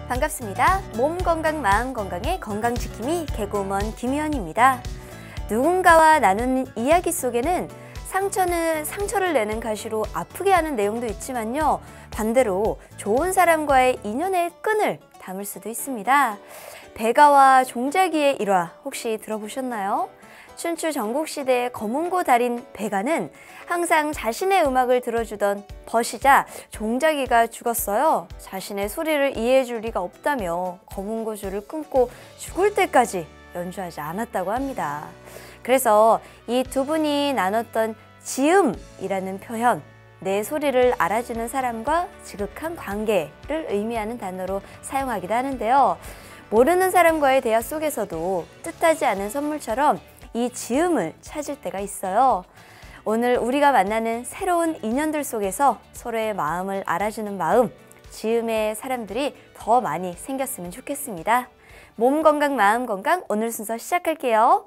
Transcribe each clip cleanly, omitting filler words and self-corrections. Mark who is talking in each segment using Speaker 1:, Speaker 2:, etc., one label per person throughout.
Speaker 1: 반갑습니다. 몸 건강, 마음 건강의 건강지킴이 개그우먼 김희연입니다. 누군가와 나누는 이야기 속에는 상처는 상처를 내는 가시로 아프게 하는 내용도 있지만요. 반대로 좋은 사람과의 인연의 끈을 담을 수도 있습니다. 배가와 종자기의 일화 혹시 들어보셨나요? 춘추 전국시대의 검은고 달인 배가는 항상 자신의 음악을 들어주던 벗이자 종자기가 죽었어요. 자신의 소리를 이해해줄 리가 없다며 검은고 줄을 끊고 죽을 때까지 연주하지 않았다고 합니다. 그래서 이 두 분이 나눴던 지음이라는 표현, 내 소리를 알아주는 사람과 지극한 관계를 의미하는 단어로 사용하기도 하는데요. 모르는 사람과의 대화 속에서도 뜻하지 않은 선물처럼 이 지음을 찾을 때가 있어요. 오늘 우리가 만나는 새로운 인연들 속에서 서로의 마음을 알아주는 마음, 지음의 사람들이 더 많이 생겼으면 좋겠습니다. 몸 건강, 마음 건강 오늘 순서 시작할게요.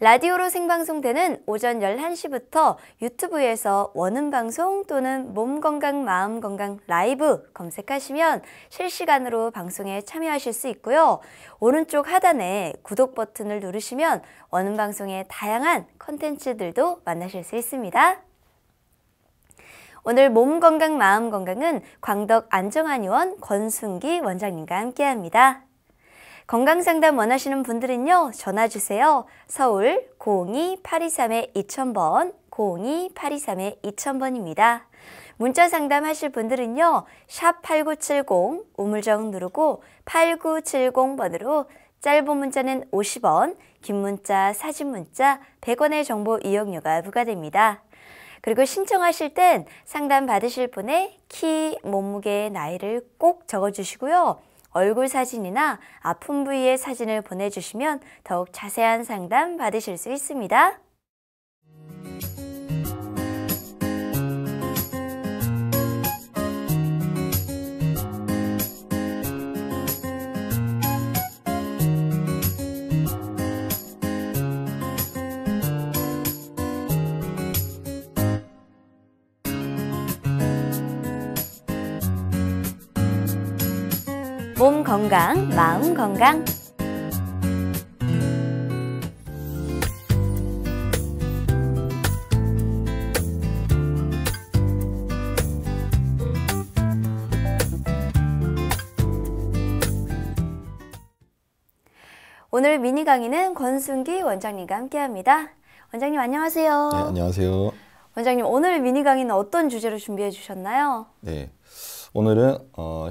Speaker 1: 라디오로 생방송되는 오전 11시부터 유튜브에서 원음방송 또는 몸건강, 마음건강 라이브 검색하시면 실시간으로 방송에 참여하실 수 있고요. 오른쪽 하단에 구독 버튼을 누르시면 원음방송의 다양한 컨텐츠들도 만나실 수 있습니다. 오늘 몸건강, 마음건강은 광덕 안정한의원 권순기 원장님과 함께합니다. 건강상담 원하시는 분들은요. 전화주세요. 서울 02823-2000번 02823-2000번입니다. 문자 상담하실 분들은요. 샵 8970 우물정 누르고 8970번으로 짧은 문자는 50원, 긴 문자, 사진 문자 100원의 정보 이용료가 부과됩니다. 그리고 신청하실 땐 상담 받으실 분의 키, 몸무게, 나이를 꼭 적어주시고요. 얼굴 사진이나 아픈 부위의 사진을 보내주시면 더욱 자세한 상담 받으실 수 있습니다. 몸 건강, 마음 건강. 오늘 미니 강의는 권순기 원장님과 함께합니다. 원장님 안녕하세요.
Speaker 2: 네, 안녕하세요.
Speaker 1: 원장님 오늘 미니 강의는 어떤 주제로 준비해 주셨나요?
Speaker 2: 네, 오늘은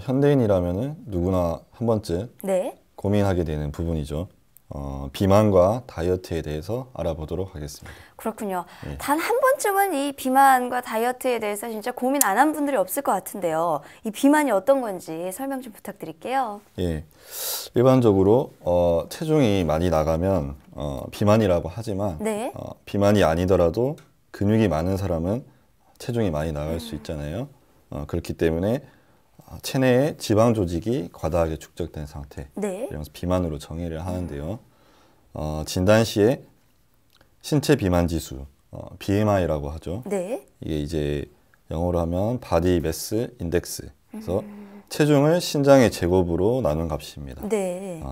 Speaker 2: 현대인이라면 누구나 한 번쯤 고민하게 되는 부분이죠. 비만과 다이어트에 대해서 알아보도록 하겠습니다.
Speaker 1: 그렇군요. 네. 단 한 번쯤은 이 비만과 다이어트에 대해서 진짜 고민 안 한 분들이 없을 것 같은데요. 이 비만이 어떤 건지 설명 좀 부탁드릴게요.
Speaker 2: 예, 일반적으로 체중이 많이 나가면 비만이라고 하지만 비만이 아니더라도 근육이 많은 사람은 체중이 많이 나갈 수 있잖아요. 그렇기 때문에 체내에 지방 조직이 과다하게 축적된 상태, 이러면서 비만으로 정의를 하는데요. 진단 시에 신체 비만 지수, BMI라고 하죠. 이게 이제 영어로 하면 바디 매스 인덱스. 그래서 체중을 신장의 제곱으로 나눈 값입니다.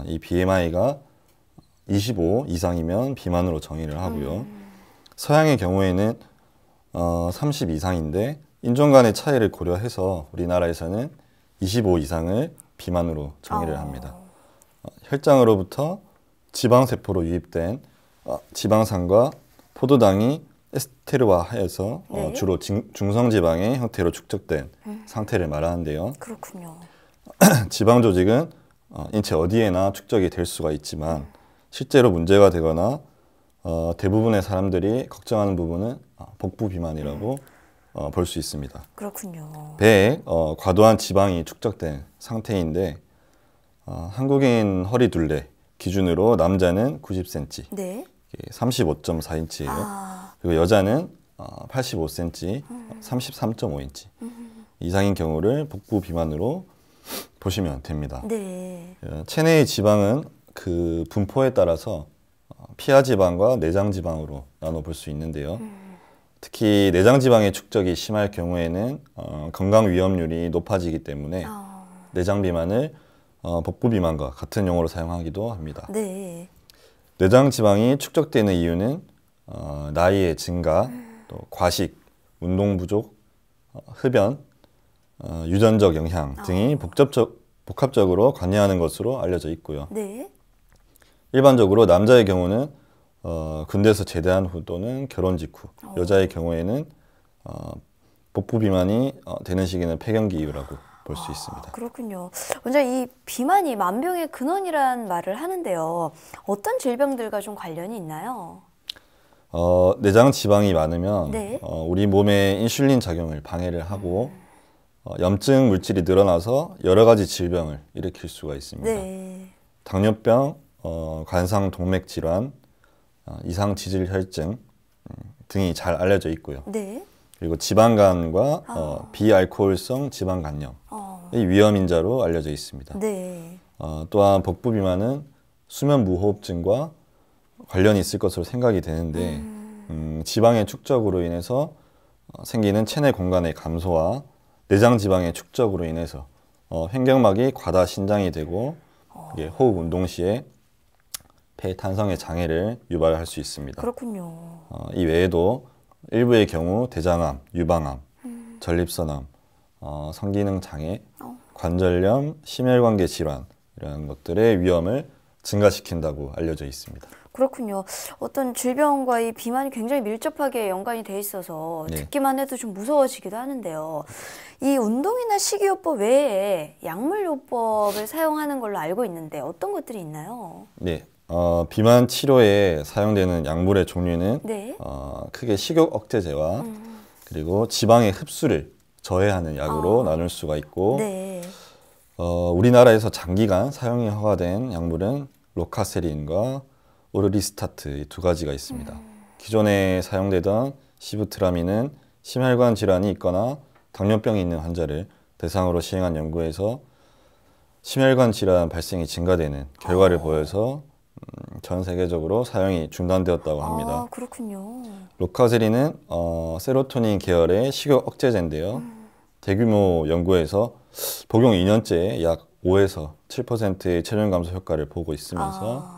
Speaker 2: 이 BMI가 25 이상이면 비만으로 정의를 하고요. 서양의 경우에는 30 이상인데 인종 간의 차이를 고려해서 우리나라에서는 25 이상을 비만으로 정의를 합니다. 혈장으로부터 지방세포로 유입된 지방산과 포도당이 에스테르화하여서 주로 중성지방의 형태로 축적된 상태를 말하는데요.
Speaker 1: 그렇군요.
Speaker 2: 지방 조직은 인체 어디에나 축적이 될 수가 있지만 실제로 문제가 되거나 대부분의 사람들이 걱정하는 부분은 복부 비만이라고 볼 수 있습니다.
Speaker 1: 그렇군요.
Speaker 2: 배에 과도한 지방이 축적된 상태인데 한국인 허리 둘레 기준으로 남자는 90cm, 35.4인치예요. 그리고 여자는 85cm, 33.5인치 이상인 경우를 복부 비만으로 보시면 됩니다. 체내의 지방은 그 분포에 따라서 피하 지방과 내장 지방으로 나눠 볼 수 있는데요. 특히 내장 지방의 축적이 심할 경우에는 건강 위험률이 높아지기 때문에 내장 비만을 복부 비만과 같은 용어로 사용하기도 합니다.
Speaker 1: 네.
Speaker 2: 내장 지방이 축적되는 이유는 나이의 증가, 또 과식, 운동 부족, 흡연, 유전적 영향 등이 복합적으로 관여하는 것으로 알려져 있고요.
Speaker 1: 네.
Speaker 2: 일반적으로 남자의 경우는 군대에서 제대한 후 또는 결혼 직후, 여자의 경우에는 복부 비만이 되는 시기는 폐경기 이후라고 볼 수 있습니다.
Speaker 1: 그렇군요. 원장님, 이 비만이 만병의 근원이란 말을 하는데요. 어떤 질병들과 좀 관련이 있나요?
Speaker 2: 내장 지방이 많으면
Speaker 1: 네.
Speaker 2: 우리 몸의 인슐린 작용을 방해를 하고 염증 물질이 늘어나서 여러 가지 질병을 일으킬 수가 있습니다.
Speaker 1: 네.
Speaker 2: 당뇨병, 관상 동맥 질환, 이상 지질 혈증 등이 잘 알려져 있고요.
Speaker 1: 네.
Speaker 2: 그리고 지방간과 비알코올성 지방간염의 위험 인자로 알려져 있습니다.
Speaker 1: 네.
Speaker 2: 또한 복부 비만은 수면 무호흡증과 관련이 있을 것으로 생각이 되는데 지방의 축적으로 인해서 생기는 체내 공간의 감소와 내장 지방의 축적으로 인해서 횡격막이 과다 신장이 되고 이게 호흡 운동 시에 폐 탄성의 장애를 유발할 수 있습니다.
Speaker 1: 그렇군요.
Speaker 2: 이 외에도 일부의 경우 대장암, 유방암, 전립선암, 성기능 장애, 관절염, 심혈관계 질환 이런 것들의 위험을 증가시킨다고 알려져 있습니다.
Speaker 1: 그렇군요. 어떤 질병과 이 비만이 굉장히 밀접하게 연관이 돼 있어서
Speaker 2: 네.
Speaker 1: 듣기만 해도 좀 무서워지기도 하는데요. 이 운동이나 식이요법 외에 약물요법을 사용하는 걸로 알고 있는데 어떤 것들이 있나요?
Speaker 2: 네, 비만 치료에 사용되는 약물의 종류는
Speaker 1: 네.
Speaker 2: 크게 식욕 억제제와 그리고 지방의 흡수를 저해하는 약으로 나눌 수가 있고
Speaker 1: 네.
Speaker 2: 우리나라에서 장기간 사용이 허가된 약물은 로카세린과 오르리스타트 이 두 가지가 있습니다. 기존에 사용되던 시부트라민은 심혈관 질환이 있거나 당뇨병이 있는 환자를 대상으로 시행한 연구에서 심혈관 질환 발생이 증가되는 결과를 보여서 전 세계적으로 사용이 중단되었다고 합니다.
Speaker 1: 그렇군요.
Speaker 2: 로카세린은 세로토닌 계열의 식욕 억제제인데요. 대규모 연구에서 복용 2년째 약 5에서 7%의 체중 감소 효과를 보고 있으면서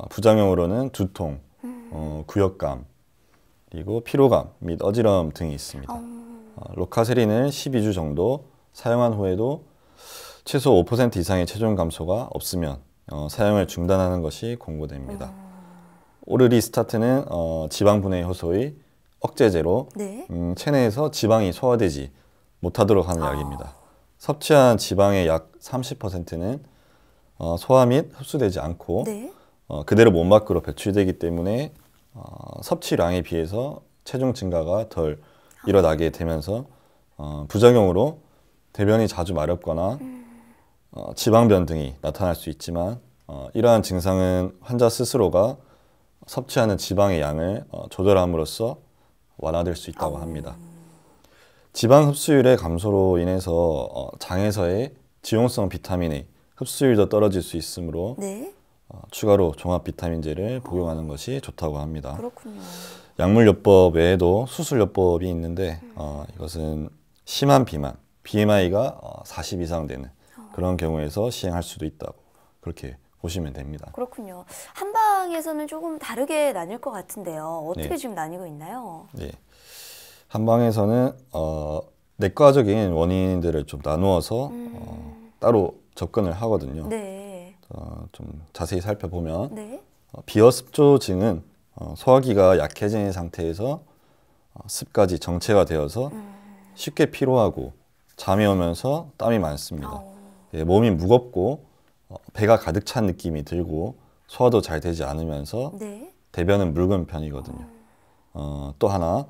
Speaker 2: 부작용으로는 두통, 구역감, 그리고 피로감 및 어지러움 등이 있습니다. 로카세린을 12주 정도 사용한 후에도 최소 5% 이상의 체중 감소가 없으면 사용을 중단하는 것이 권고됩니다. 오르리스타트는 지방분해 효소의 억제제로
Speaker 1: 네.
Speaker 2: 체내에서 지방이 소화되지 못하도록 하는 약입니다. 섭취한 지방의 약 30%는 소화 및 흡수되지 않고
Speaker 1: 네.
Speaker 2: 그대로 몸 밖으로 배출되기 때문에 섭취량에 비해서 체중 증가가 덜 일어나게 되면서 부작용으로 대변이 자주 마렵거나 지방변 등이 나타날 수 있지만 이러한 증상은 환자 스스로가 섭취하는 지방의 양을 조절함으로써 완화될 수 있다고 합니다. 지방 흡수율의 감소로 인해서 장에서의 지용성 비타민의 흡수율도 떨어질 수 있으므로
Speaker 1: 네.
Speaker 2: 추가로 종합 비타민제를 복용하는 것이 좋다고 합니다.
Speaker 1: 그렇군요.
Speaker 2: 약물요법 외에도 수술요법이 있는데 이것은 심한 비만, BMI가 40 이상 되는 그런 경우에서 시행할 수도 있다고 그렇게 보시면 됩니다.
Speaker 1: 그렇군요. 한방에서는 조금 다르게 나뉠 것 같은데요. 어떻게
Speaker 2: 네.
Speaker 1: 지금 나뉘고 있나요?
Speaker 2: 네. 한방에서는 내과적인 원인들을 좀 나누어서 따로 접근을 하거든요.
Speaker 1: 네.
Speaker 2: 좀 자세히 살펴보면
Speaker 1: 네.
Speaker 2: 비어습조증은 소화기가 약해진 상태에서 습까지 정체가 되어서 쉽게 피로하고 잠이 오면서 땀이 많습니다. 예, 몸이 무겁고 배가 가득 찬 느낌이 들고 소화도 잘 되지 않으면서
Speaker 1: 네.
Speaker 2: 대변은 묽은 편이거든요. 또 하나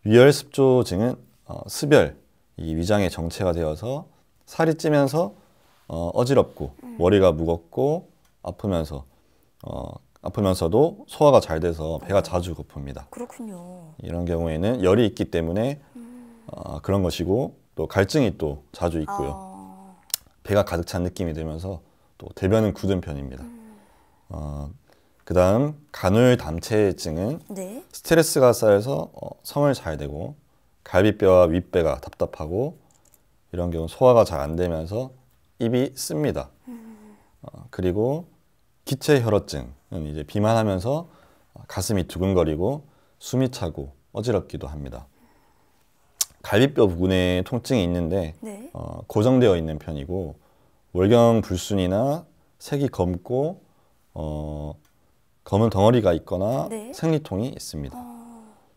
Speaker 2: 위열습조증은 습열, 이 위장의 정체가 되어서 살이 찌면서 어지럽고 머리가 무겁고 아프면서도 소화가 잘 돼서 배가 자주 고픕니다.
Speaker 1: 그렇군요.
Speaker 2: 이런 경우에는 열이 있기 때문에 그런 것이고 또 갈증이 또 자주 있고요. 배가 가득 찬 느낌이 들면서 또 대변은 굳은 편입니다. 그 다음 간울담체증은
Speaker 1: 네.
Speaker 2: 스트레스가 쌓여서 성을 잘 되고 갈비뼈와 윗배가 답답하고 이런 경우 소화가 잘 안 되면서 입이 씁니다. 그리고 기체 혈어증은 이제 비만하면서 가슴이 두근거리고 숨이 차고 어지럽기도 합니다. 갈비뼈 부근에 통증이 있는데
Speaker 1: 네.
Speaker 2: 고정되어 있는 편이고 월경 불순이나 색이 검고 검은 덩어리가 있거나
Speaker 1: 네.
Speaker 2: 생리통이 있습니다.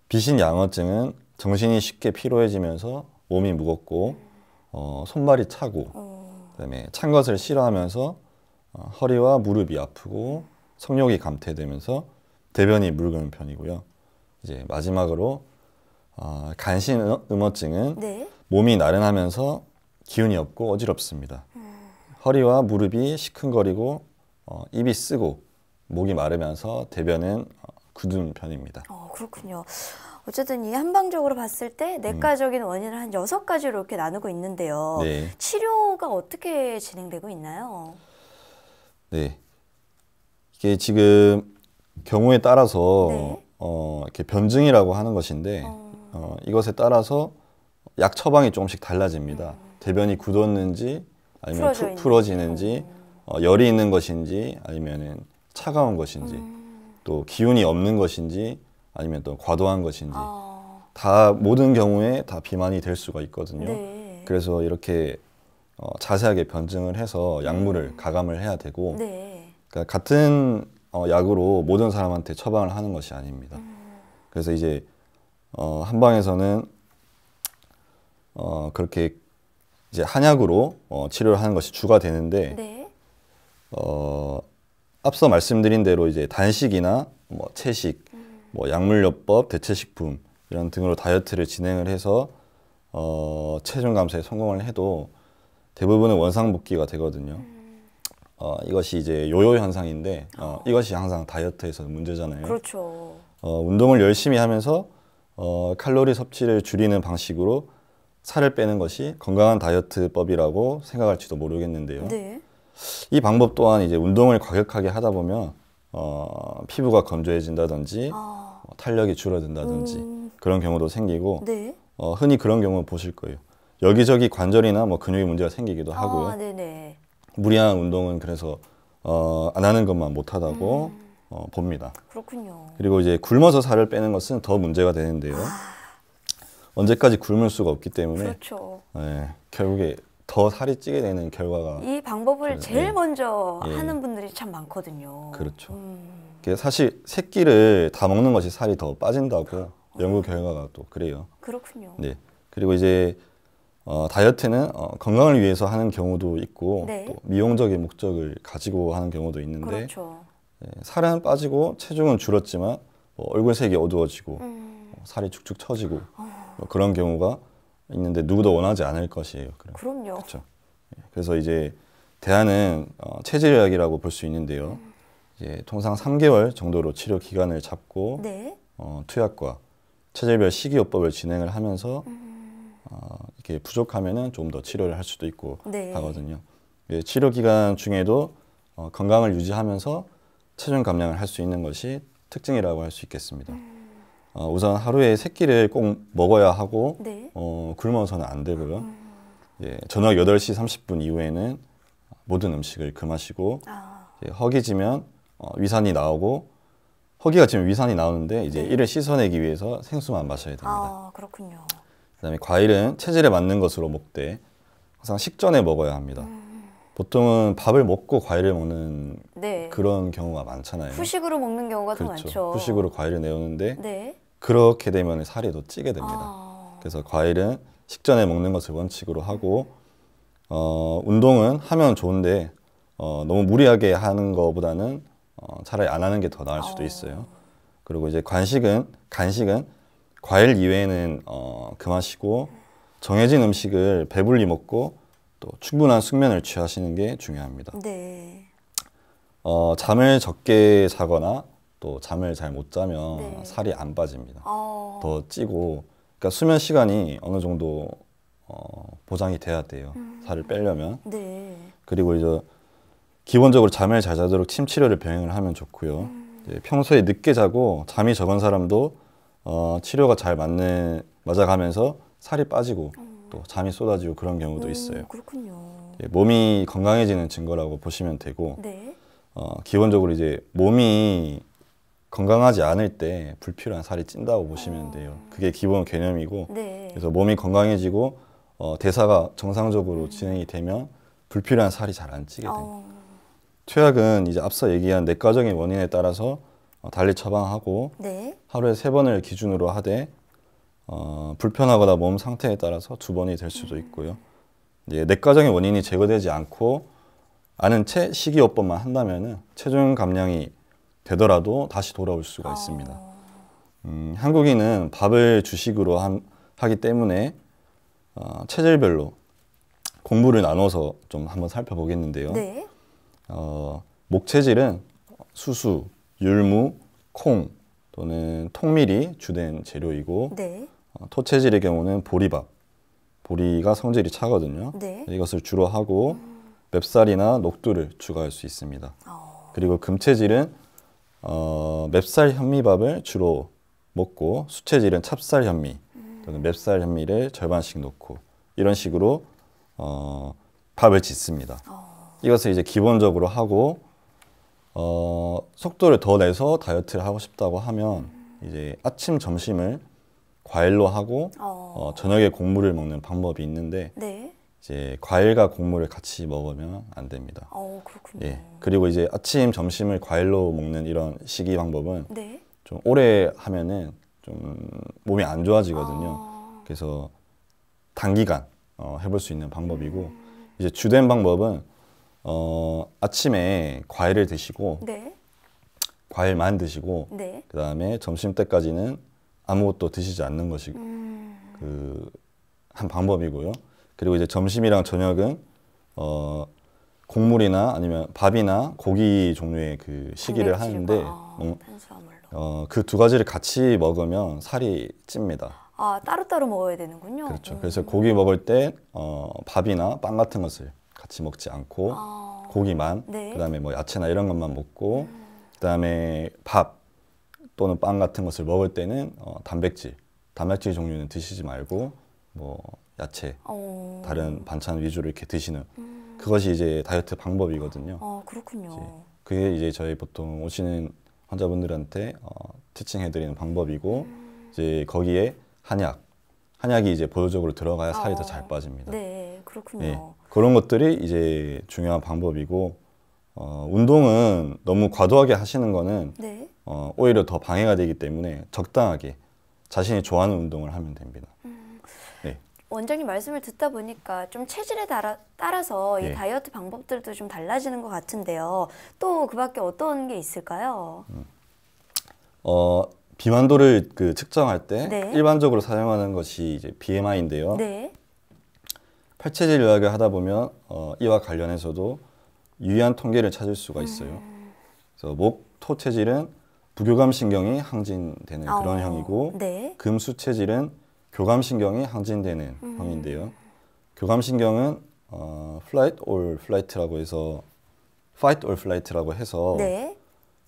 Speaker 2: 비신 양어증은 정신이 쉽게 피로해지면서 몸이 무겁고 손발이 차고 그다음에 찬 것을 싫어하면서 허리와 무릎이 아프고 성욕이 감퇴되면서 대변이 묽은 편이고요. 이제 마지막으로 간신음어증은
Speaker 1: 네.
Speaker 2: 몸이 나른하면서 기운이 없고 어지럽습니다. 허리와 무릎이 시큰거리고 입이 쓰고 목이 마르면서 대변은 굳은 편입니다.
Speaker 1: 그렇군요. 어쨌든 이 한방적으로 봤을 때 내과적인 원인을 한 6가지로 이렇게 나누고 있는데요.
Speaker 2: 네.
Speaker 1: 치료가 어떻게 진행되고 있나요?
Speaker 2: 네. 이게 지금 경우에 따라서
Speaker 1: 네.
Speaker 2: 이렇게 변증이라고 하는 것인데 이것에 따라서 약 처방이 조금씩 달라집니다. 대변이 굳었는지 아니면 풀어지는지 열이 있는 것인지 아니면은 차가운 것인지 또 기운이 없는 것인지 아니면 또 과도한 것인지 다 모든 경우에 다 비만이 될 수가 있거든요.
Speaker 1: 네.
Speaker 2: 그래서 이렇게 자세하게 변증을 해서 약물을 가감을 해야 되고
Speaker 1: 네.
Speaker 2: 그러니까 같은 약으로 모든 사람한테 처방을 하는 것이 아닙니다. 그래서 이제 한방에서는 그렇게 이제 한약으로 치료를 하는 것이 주가 되는데
Speaker 1: 네.
Speaker 2: 앞서 말씀드린 대로 이제 단식이나 뭐 채식, 뭐 약물요법, 대체식품 이런 등으로 다이어트를 진행을 해서 체중 감소에 성공을 해도 대부분은 원상복귀가 되거든요. 이것이 이제 요요 현상인데 이것이 항상 다이어트에서 문제잖아요.
Speaker 1: 그렇죠.
Speaker 2: 운동을 열심히 하면서 칼로리 섭취를 줄이는 방식으로 살을 빼는 것이 건강한 다이어트법이라고 생각할지도 모르겠는데요.
Speaker 1: 네.
Speaker 2: 이 방법 또한 이제 운동을 과격하게 하다 보면 피부가 건조해진다든지 탄력이 줄어든다든지 그런 경우도 생기고
Speaker 1: 네.
Speaker 2: 흔히 그런 경우 보실 거예요. 여기저기 관절이나 뭐 근육에 문제가 생기기도 하고요.
Speaker 1: 네네.
Speaker 2: 무리한 운동은 그래서 안 하는 것만 못하다고 봅니다.
Speaker 1: 그렇군요.
Speaker 2: 그리고 이제 굶어서 살을 빼는 것은 더 문제가 되는데요. 언제까지 굶을 수가 없기 때문에
Speaker 1: 그렇죠.
Speaker 2: 결국에 더 살이 찌게 되는 결과가
Speaker 1: 이 방법을 제일 먼저
Speaker 2: 예.
Speaker 1: 하는 분들이 참 많거든요.
Speaker 2: 그렇죠. 사실 새끼를 다 먹는 것이 살이 더 빠진다고 연구 결과가 또 그래요.
Speaker 1: 그렇군요.
Speaker 2: 네. 그리고 이제 다이어트는 건강을 위해서 하는 경우도 있고
Speaker 1: 네.
Speaker 2: 또 미용적인 목적을 가지고 하는 경우도 있는데
Speaker 1: 그렇죠.
Speaker 2: 살은 빠지고 체중은 줄었지만 얼굴색이 어두워지고 살이 축축 처지고 그런 경우가 있는데 누구도 원하지 않을 것이에요.
Speaker 1: 그럼요.
Speaker 2: 그렇죠. 그래서 이제 대안은 체질약이라고 볼 수 있는데요. 이제 통상 3개월 정도로 치료 기간을 잡고
Speaker 1: 네.
Speaker 2: 투약과 체질별 식이요법을 진행을 하면서 이렇게 부족하면은 좀 더 치료를 할 수도 있고
Speaker 1: 네.
Speaker 2: 하거든요. 치료 기간 중에도 건강을 유지하면서 체중 감량을 할 수 있는 것이 특징이라고 할 수 있겠습니다. 우선 하루에 3끼를 꼭 먹어야 하고
Speaker 1: 네.
Speaker 2: 굶어서는 안 되고요. 저녁 8시 30분 이후에는 모든 음식을 금하시고 허기지면 위산이 나오고 허기가 지면 위산이 나오는데 이제 이를 씻어내기 위해서 생수만 마셔야 됩니다.
Speaker 1: 그렇군요.
Speaker 2: 그다음에 과일은 체질에 맞는 것으로 먹되 항상 식전에 먹어야 합니다. 보통은 밥을 먹고 과일을 먹는
Speaker 1: 네.
Speaker 2: 그런 경우가 많잖아요.
Speaker 1: 후식으로 먹는 경우가 더
Speaker 2: 그렇죠.
Speaker 1: 많죠.
Speaker 2: 후식으로 과일을 내오는데
Speaker 1: 네.
Speaker 2: 그렇게 되면 살이 더 찌게 됩니다. 그래서 과일은 식전에 먹는 것을 원칙으로 하고 운동은 하면 좋은데 너무 무리하게 하는 것보다는 차라리 안 하는 게 더 나을 수도 있어요. 그리고 이제 간식은 과일 이외에는 금하시고 정해진 음식을 배불리 먹고 또 충분한 숙면을 취하시는 게 중요합니다.
Speaker 1: 네.
Speaker 2: 잠을 적게 자거나 또 잠을 잘 못 자면
Speaker 1: 네.
Speaker 2: 살이 안 빠집니다. 더 찌고 그러니까 수면 시간이 어느 정도 보장이 돼야 돼요. 살을 빼려면.
Speaker 1: 네.
Speaker 2: 그리고 이제 기본적으로 잠을 잘 자도록 침 치료를 병행을 하면 좋고요. 평소에 늦게 자고 잠이 적은 사람도 치료가 잘 맞아가면서 살이 빠지고 또 잠이 쏟아지고 그런 경우도 있어요.
Speaker 1: 그렇군요.
Speaker 2: 예, 몸이 건강해지는 증거라고 보시면 되고,
Speaker 1: 네.
Speaker 2: 기본적으로 이제 몸이 건강하지 않을 때 불필요한 살이 찐다고 보시면 돼요. 그게 기본 개념이고,
Speaker 1: 네.
Speaker 2: 그래서 몸이 건강해지고 대사가 정상적으로 진행이 되면 불필요한 살이 잘 안 찌게 됩니다. 투약은 이제 앞서 얘기한 내과적인 원인에 따라서 달리 처방하고
Speaker 1: 네.
Speaker 2: 하루에 3번을 기준으로 하되 불편하거나 몸 상태에 따라서 2번이 될 수도 있고요. 이제 내과적인 원인이 제거되지 않고 아는 채 식이요법만 한다면은 체중 감량이 되더라도 다시 돌아올 수가 있습니다. 한국인은 밥을 주식으로 하기 때문에 체질별로 공부를 나눠서 좀 한번 살펴보겠는데요.
Speaker 1: 네.
Speaker 2: 목체질은 수수, 율무, 콩 또는 통밀이 주된 재료이고,
Speaker 1: 네.
Speaker 2: 토체질의 경우는 보리밥, 보리가 성질이 차거든요.
Speaker 1: 네.
Speaker 2: 이것을 주로 하고 맵쌀이나 녹두를 추가할 수 있습니다. 그리고 금체질은 맵쌀 현미밥을 주로 먹고, 수체질은 찹쌀 현미 또는 맵쌀 현미를 절반씩 넣고 이런 식으로 밥을 짓습니다. 이것을 이제 기본적으로 하고 속도를 더 내서 다이어트를 하고 싶다고 하면 이제 아침, 점심을 과일로 하고 저녁에 곡물을 먹는 방법이 있는데,
Speaker 1: 네.
Speaker 2: 이제 과일과 곡물을 같이 먹으면 안 됩니다.
Speaker 1: 그렇군요.
Speaker 2: 예. 그리고 이제 아침, 점심을 과일로 먹는 이런 식이 방법은
Speaker 1: 네.
Speaker 2: 좀 오래 하면은 좀 몸이 안 좋아지거든요. 그래서 단기간 해볼 수 있는 방법이고, 이제 주된 방법은 아침에 과일을 드시고,
Speaker 1: 네.
Speaker 2: 과일만 드시고,
Speaker 1: 네.
Speaker 2: 그 다음에 점심 때까지는 아무것도 드시지 않는 것이 한 방법이고요. 그리고 이제 점심이랑 저녁은 곡물이나 아니면 밥이나 고기 종류의 그 시기를 하는데,
Speaker 1: 탄수화물로.
Speaker 2: 그 2가지를 같이 먹으면 살이 찝니다.
Speaker 1: 따로따로 먹어야 되는군요.
Speaker 2: 그렇죠. 그래서 고기 먹을 때 밥이나 빵 같은 것을 같이 먹지 않고 고기만,
Speaker 1: 네.
Speaker 2: 그다음에 뭐 야채나 이런 것만 먹고, 그다음에 밥 또는 빵 같은 것을 먹을 때는 단백질 종류는 드시지 말고 뭐 야채, 다른 반찬 위주로 이렇게 드시는 그것이 이제 다이어트 방법이거든요.
Speaker 1: 그렇군요.
Speaker 2: 그게 이제 저희 보통 오시는 환자분들한테 티칭해드리는 방법이고, 이제 거기에 한약이 이제 보조적으로 들어가야 살이 더 잘 빠집니다.
Speaker 1: 네, 그렇군요.
Speaker 2: 예, 그런 것들이 이제 중요한 방법이고, 운동은 너무 과도하게 하시는 거는
Speaker 1: 네.
Speaker 2: 오히려 더 방해가 되기 때문에 적당하게 자신이 좋아하는 운동을 하면 됩니다. 네.
Speaker 1: 원장님 말씀을 듣다 보니까 좀 체질에 따라서
Speaker 2: 예.
Speaker 1: 이 다이어트 방법들도 좀 달라지는 것 같은데요. 또 그 밖에 어떤 게 있을까요?
Speaker 2: 비만도를 측정할 때
Speaker 1: 네.
Speaker 2: 일반적으로 사용하는 것이 이제 BMI인데요.
Speaker 1: 네.
Speaker 2: 팔체질 요약을 하다 보면 이와 관련해서도 유의한 통계를 찾을 수가 있어요. 그래서 목, 토 체질은 부교감 신경이 항진되는 그런 형이고,
Speaker 1: 네.
Speaker 2: 금, 수 체질은 교감 신경이 항진되는 형인데요. 교감 신경은 fight or flight라고 해서
Speaker 1: 네.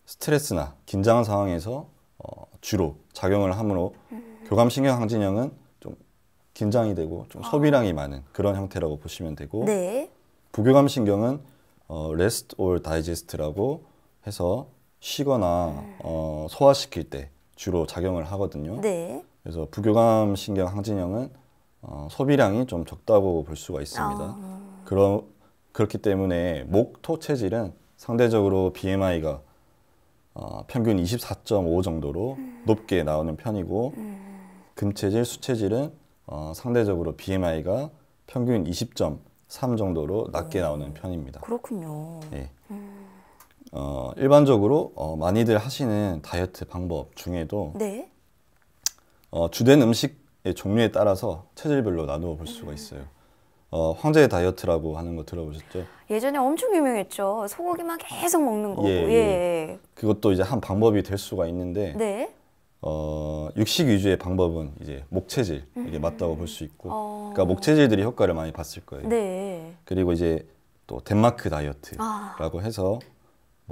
Speaker 2: 스트레스나 긴장한 상황에서 주로 작용을 하므로 교감신경 항진형은 좀 긴장이 되고 좀 소비량이 많은 그런 형태라고 보시면 되고,
Speaker 1: 네.
Speaker 2: 부교감신경은 rest or digest라고 해서 쉬거나 소화시킬 때 주로 작용을 하거든요.
Speaker 1: 네.
Speaker 2: 그래서 부교감신경 항진형은 소비량이 좀 적다고 볼 수가 있습니다. 그렇기 때문에 목, 토 체질은 상대적으로 BMI가 평균 24.5 정도로 높게 나오는 편이고, 금체질, 수체질은 상대적으로 BMI가 평균 20.3 정도로 낮게 나오는 편입니다.
Speaker 1: 그렇군요.
Speaker 2: 예. 일반적으로 많이들 하시는 다이어트 방법 중에도
Speaker 1: 네.
Speaker 2: 주된 음식의 종류에 따라서 체질별로 나누어 볼 수가 있어요. 황제 다이어트라고 하는 거 들어보셨죠?
Speaker 1: 예전에 엄청 유명했죠. 소고기만 계속 먹는 거고.
Speaker 2: 예. 그것도 이제 한 방법이 될 수가 있는데,
Speaker 1: 네.
Speaker 2: 육식 위주의 방법은 이제 목체질 이게 맞다고 볼 수 있고, 그러니까 목체질들이 효과를 많이 봤을 거예요.
Speaker 1: 네.
Speaker 2: 그리고 이제 또 덴마크 다이어트라고 해서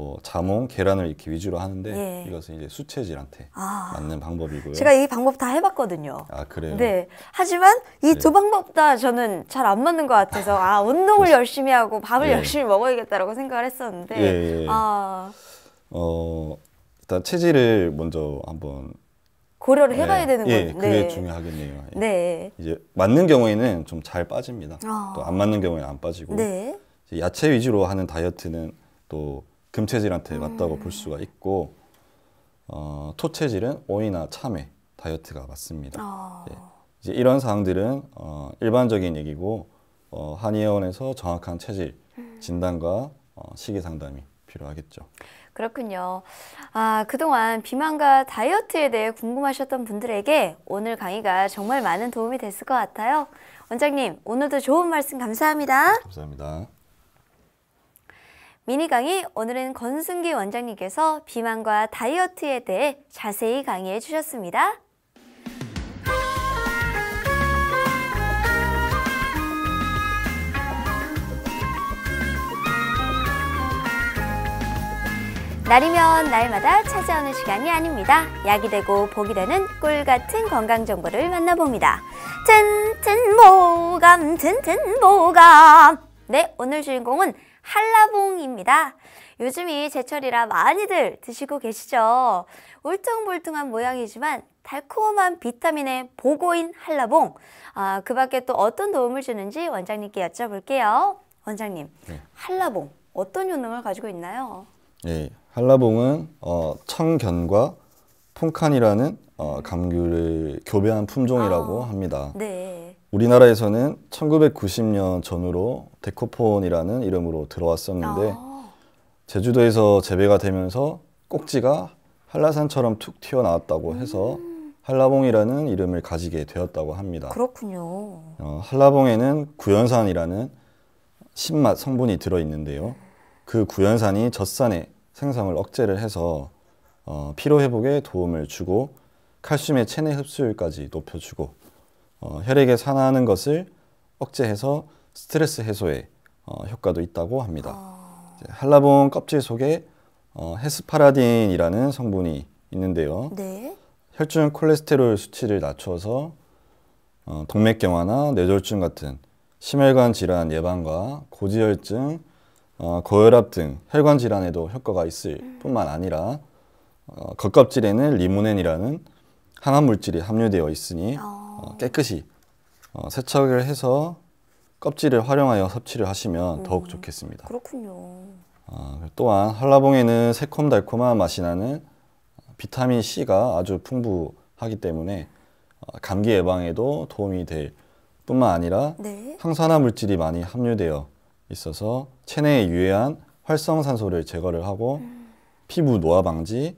Speaker 2: 뭐 자몽, 계란을 이렇게 위주로 하는데
Speaker 1: 예.
Speaker 2: 이것은 이제 수체질한테 맞는 방법이고요.
Speaker 1: 제가 이 방법 다 해봤거든요.
Speaker 2: 아, 그래요?
Speaker 1: 네. 하지만 이 두 방법 다 저는 잘 안 맞는 것 같아서 운동을 열심히 하고 밥을
Speaker 2: 예.
Speaker 1: 열심히 먹어야겠다라고 생각을 했었는데
Speaker 2: 예. 일단 체질을 먼저 한번
Speaker 1: 고려를 해봐야 되는
Speaker 2: 예,
Speaker 1: 거예요.
Speaker 2: 그게 중요하겠네요. 예.
Speaker 1: 네.
Speaker 2: 이제 맞는 경우에는 좀 잘 빠집니다. 또 안 맞는 경우에는 안 빠지고
Speaker 1: 네.
Speaker 2: 이제 야채 위주로 하는 다이어트는 또 금체질한테 맞다고 볼 수가 있고 토체질은 오이나 참외 다이어트가 맞습니다. 예. 이제 이런 사항들은 일반적인 얘기고 한의원에서 정확한 체질 진단과 식이 상담이 필요하겠죠.
Speaker 1: 그렇군요. 그동안 비만과 다이어트에 대해 궁금하셨던 분들에게 오늘 강의가 정말 많은 도움이 됐을 것 같아요. 원장님, 오늘도 좋은 말씀 감사합니다.
Speaker 2: 감사합니다.
Speaker 1: 미니 강의, 오늘은 권순기 원장님께서 비만과 다이어트에 대해 자세히 강의해 주셨습니다. 날이면 날마다 찾아오는 시간이 아닙니다. 약이 되고 복이 되는 꿀 같은 건강 정보를 만나봅니다. 튼튼보감 튼튼보감. 네, 오늘 주인공은 한라봉입니다. 요즘이 제철이라 많이들 드시고 계시죠. 울퉁불퉁한 모양이지만 달콤한 비타민의 보고인 한라봉. 그 밖에 또 어떤 도움을 주는지 원장님께 여쭤볼게요. 원장님, 네. 한라봉 어떤 효능을 가지고 있나요?
Speaker 2: 예, 한라봉은 청견과 풍칸이라는 감귤을 교배한 품종이라고 합니다.
Speaker 1: 네.
Speaker 2: 우리나라에서는 1990년 전후로 데코폰이라는 이름으로 들어왔었는데 제주도에서 재배가 되면서 꼭지가 한라산처럼 툭 튀어나왔다고 해서 한라봉이라는 이름을 가지게 되었다고 합니다.
Speaker 1: 그렇군요.
Speaker 2: 한라봉에는 구연산이라는 신맛 성분이 들어있는데요. 그 구연산이 젖산의 생성을 억제를 해서 피로회복에 도움을 주고 칼슘의 체내 흡수율까지 높여주고 혈액에 산화하는 것을 억제해서 스트레스 해소에 효과도 있다고 합니다. 한라봉 껍질 속에 헤스파라딘이라는 성분이 있는데요.
Speaker 1: 네.
Speaker 2: 혈중 콜레스테롤 수치를 낮춰서 동맥경화나 뇌졸중 같은 심혈관 질환 예방과 고지혈증, 고혈압 등 혈관 질환에도 효과가 있을 뿐만 아니라 겉껍질에는 리모넨이라는 항암 물질이 함유되어 있으니 깨끗이 세척을 해서 껍질을 활용하여 섭취를 하시면 더욱 좋겠습니다.
Speaker 1: 그렇군요.
Speaker 2: 또한 한라봉에는 새콤달콤한 맛이 나는 비타민 C가 아주 풍부하기 때문에 감기 예방에도 도움이 될 뿐만 아니라
Speaker 1: 네.
Speaker 2: 항산화 물질이 많이 함유되어 있어서 체내에 유해한 활성산소를 제거를 하고 피부 노화 방지,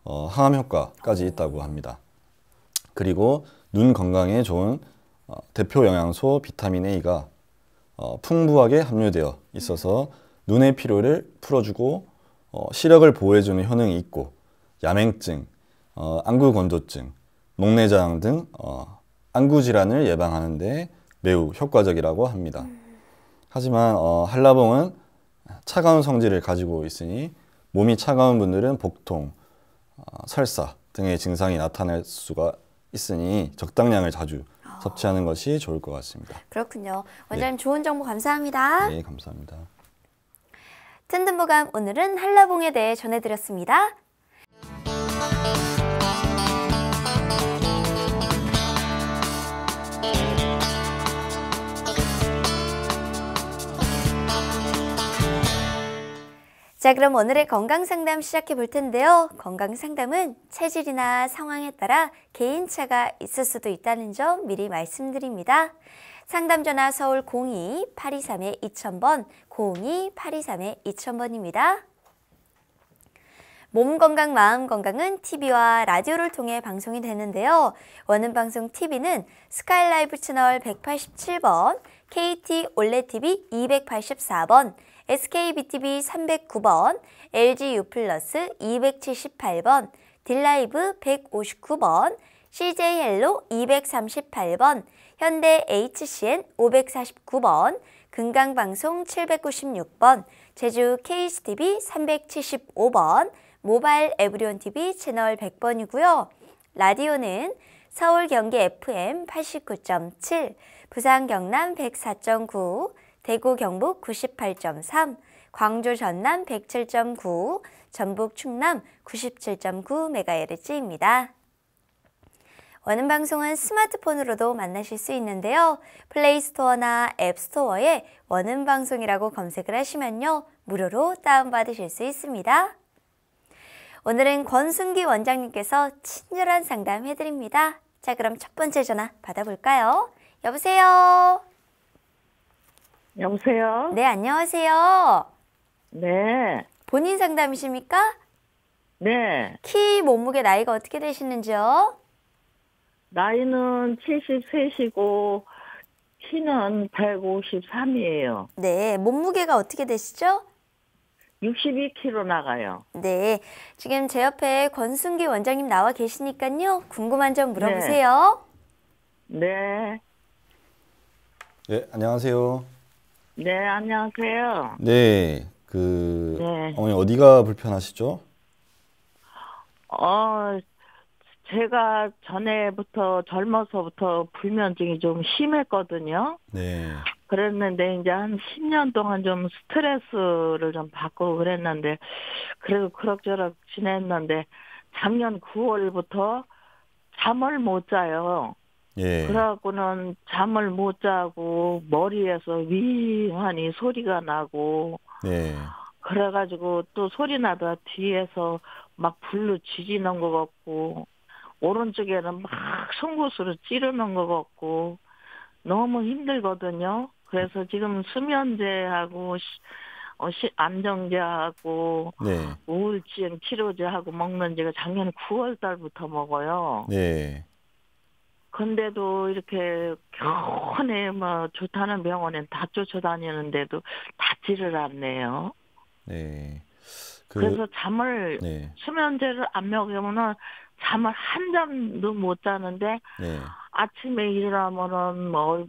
Speaker 2: 항암 효과까지 있다고 합니다. 그리고 눈 건강에 좋은 대표 영양소 비타민 A가 풍부하게 함유되어 있어서 눈의 피로를 풀어주고 시력을 보호해주는 효능이 있고 야맹증, 안구건조증, 목내장 등 안구질환을 예방하는 데 매우 효과적이라고 합니다. 하지만 한라봉은 차가운 성질을 가지고 있으니 몸이 차가운 분들은 복통, 설사 등의 증상이 나타날 수가 있으니 적당량을 자주 섭취하는 것이 좋을 것 같습니다.
Speaker 1: 그렇군요. 원장님 네. 좋은 정보 감사합니다.
Speaker 2: 네, 감사합니다.
Speaker 1: 튼튼보감 오늘은 한라봉에 대해 전해드렸습니다. 자, 그럼 오늘의 건강상담 시작해 볼 텐데요. 건강상담은 체질이나 상황에 따라 개인차가 있을 수도 있다는 점 미리 말씀드립니다. 상담전화 서울 02-823-2000번, 02-823-2000번입니다. 몸 건강, 마음 건강은 TV와 라디오를 통해 방송이 되는데요. 원음 방송 TV는 스카이라이브 채널 187번, KT 올레TV 284번, SKBTV 309번, LG U+, 278번, 딜라이브 159번, CJ헬로 238번, 현대 HCN 549번, 금강방송 796번, 제주 KCTV 375번, 모바일 에브리온 TV 채널 100번이고요. 라디오는 서울 경기 FM 89.7, 부산 경남 104.9, 대구 경북 98.3, 광주 전남 107.9, 전북 충남 97.9MHz입니다. 원음방송은 스마트폰으로도 만나실 수 있는데요. 플레이스토어나 앱스토어에 원음방송이라고 검색을 하시면요, 무료로 다운받으실 수 있습니다. 오늘은 권순기 원장님께서 친절한 상담 해드립니다. 자, 그럼 첫 번째 전화 받아볼까요? 여보세요?
Speaker 3: 여보세요?
Speaker 1: 네, 안녕하세요.
Speaker 3: 네.
Speaker 1: 본인 상담이십니까?
Speaker 3: 네.
Speaker 1: 키, 몸무게, 나이가 어떻게 되시는지요?
Speaker 3: 나이는 73시고 키는 153이에요.
Speaker 1: 네, 몸무게가 어떻게 되시죠?
Speaker 3: 62kg 나가요.
Speaker 1: 네, 지금 제 옆에 권순기 원장님 나와 계시니까요. 궁금한 점 물어보세요.
Speaker 3: 네.
Speaker 2: 네, 안녕하세요.
Speaker 3: 네, 안녕하세요.
Speaker 2: 네,
Speaker 3: 네.
Speaker 2: 어머니 어디가 불편하시죠?
Speaker 3: 제가 젊어서부터 불면증이 좀 심했거든요.
Speaker 2: 네,
Speaker 3: 그랬는데 이제 한 10년 동안 좀 스트레스를 좀 받고 그랬는데 그래도 그럭저럭 지냈는데 작년 9월부터 잠을 못 자요.
Speaker 2: 예,
Speaker 3: 그래갖고는 잠을 못 자고 머리에서 윙하니 소리가 나고
Speaker 2: 네,
Speaker 3: 그래가지고 또 소리 나다 뒤에서 막 불로 지지는 것 같고 오른쪽에는 막 송곳으로 찌르는 것 같고 너무 힘들거든요. 그래서 지금 수면제하고 안정제하고
Speaker 2: 네,
Speaker 3: 우울증 치료제하고 먹는 지가 작년 9월 달부터 먹어요.
Speaker 2: 네,
Speaker 3: 근데도 이렇게 겨우내 뭐 좋다는 병원엔 다 쫓아다니는데도 낫지를 않네요.
Speaker 2: 네.
Speaker 3: 그래서 잠을
Speaker 2: 네,
Speaker 3: 수면제를 안 먹으면은 잠을 한 잠도 못 자는데
Speaker 2: 네,
Speaker 3: 아침에 일어나면은 뭐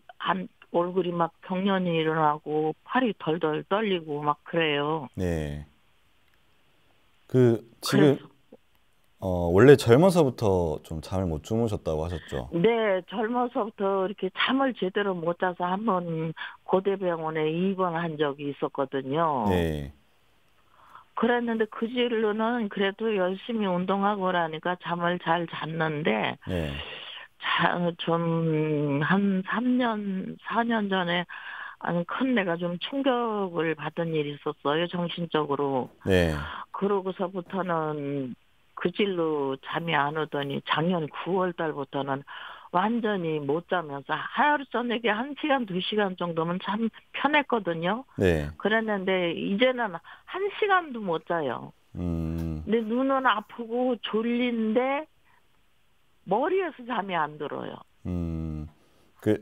Speaker 3: 얼굴이 막 경련이 일어나고 팔이 덜덜 떨리고 막 그래요.
Speaker 2: 네. 지금
Speaker 3: 그래서
Speaker 2: 원래 젊어서부터 좀 잠을 못 주무셨다고 하셨죠?
Speaker 3: 네, 젊어서부터 이렇게 잠을 제대로 못 자서 한번 고대병원에 입원한 적이 있었거든요.
Speaker 2: 네,
Speaker 3: 그랬는데 그 뒤로는 그래도 열심히 운동하고 그러니까 잠을 잘 잤는데
Speaker 2: 네,
Speaker 3: 좀 한 3년, 4년 전에 큰 내가 좀 충격을 받은 일이 있었어요, 정신적으로.
Speaker 2: 네,
Speaker 3: 그러고서부터는 그 질로 잠이 안 오더니 작년 9월 달부터는 완전히 못 자면서 하루 저녁에 1시간, 2시간 정도면 참 편했거든요.
Speaker 2: 네.
Speaker 3: 그랬는데 이제는 1시간도 못 자요. 근데 눈은 아프고 졸린데 머리에서 잠이 안 들어요.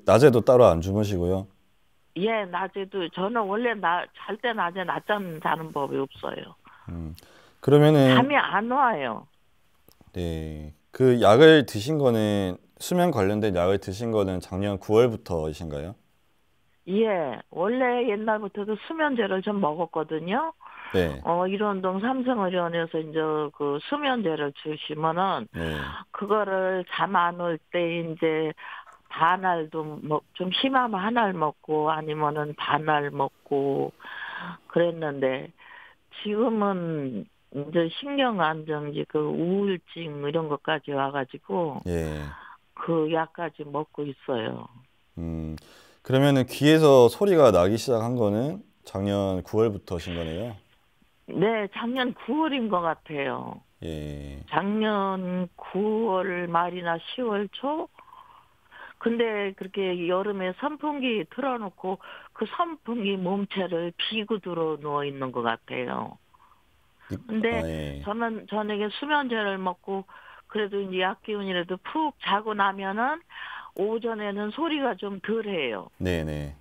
Speaker 2: 낮에도 따로 안 주무시고요?
Speaker 3: 예, 낮에도 저는 원래 잘 때 낮에 낮잠 자는 법이 없어요.
Speaker 2: 그러면은
Speaker 3: 잠이 안 와요.
Speaker 2: 네, 그 약을 드신 거는 수면 관련된 약을 드신 거는 작년 9월부터이신가요?
Speaker 3: 예, 원래 옛날부터도 수면제를 좀 먹었거든요.
Speaker 2: 네,
Speaker 3: 일원동 삼성의료원에서 이제 그 수면제를 주시면은
Speaker 2: 네,
Speaker 3: 그거를 잠 안 올 때 이제 반알도 좀 심하면 한 알 먹고 아니면은 반알 먹고 그랬는데 지금은 이제 신경안정제 그 우울증 이런 것까지 와가지고
Speaker 2: 예.
Speaker 3: 그 약까지 먹고 있어요.
Speaker 2: 그러면은 귀에서 소리가 나기 시작한 거는 작년 9월부터신 거네요?
Speaker 3: 네, 작년 9월인 것 같아요.
Speaker 2: 예,
Speaker 3: 작년 9월 말이나 10월 초? 근데 그렇게 여름에 선풍기 틀어놓고 그 선풍기 몸체를 비고 들어 누워 있는 것 같아요. 근데
Speaker 2: 예.
Speaker 3: 저는 저녁에 수면제를 먹고 그래도 이제 약 기운이라도 푹 자고 나면은 오전에는 소리가 좀 덜해요.
Speaker 2: 네네.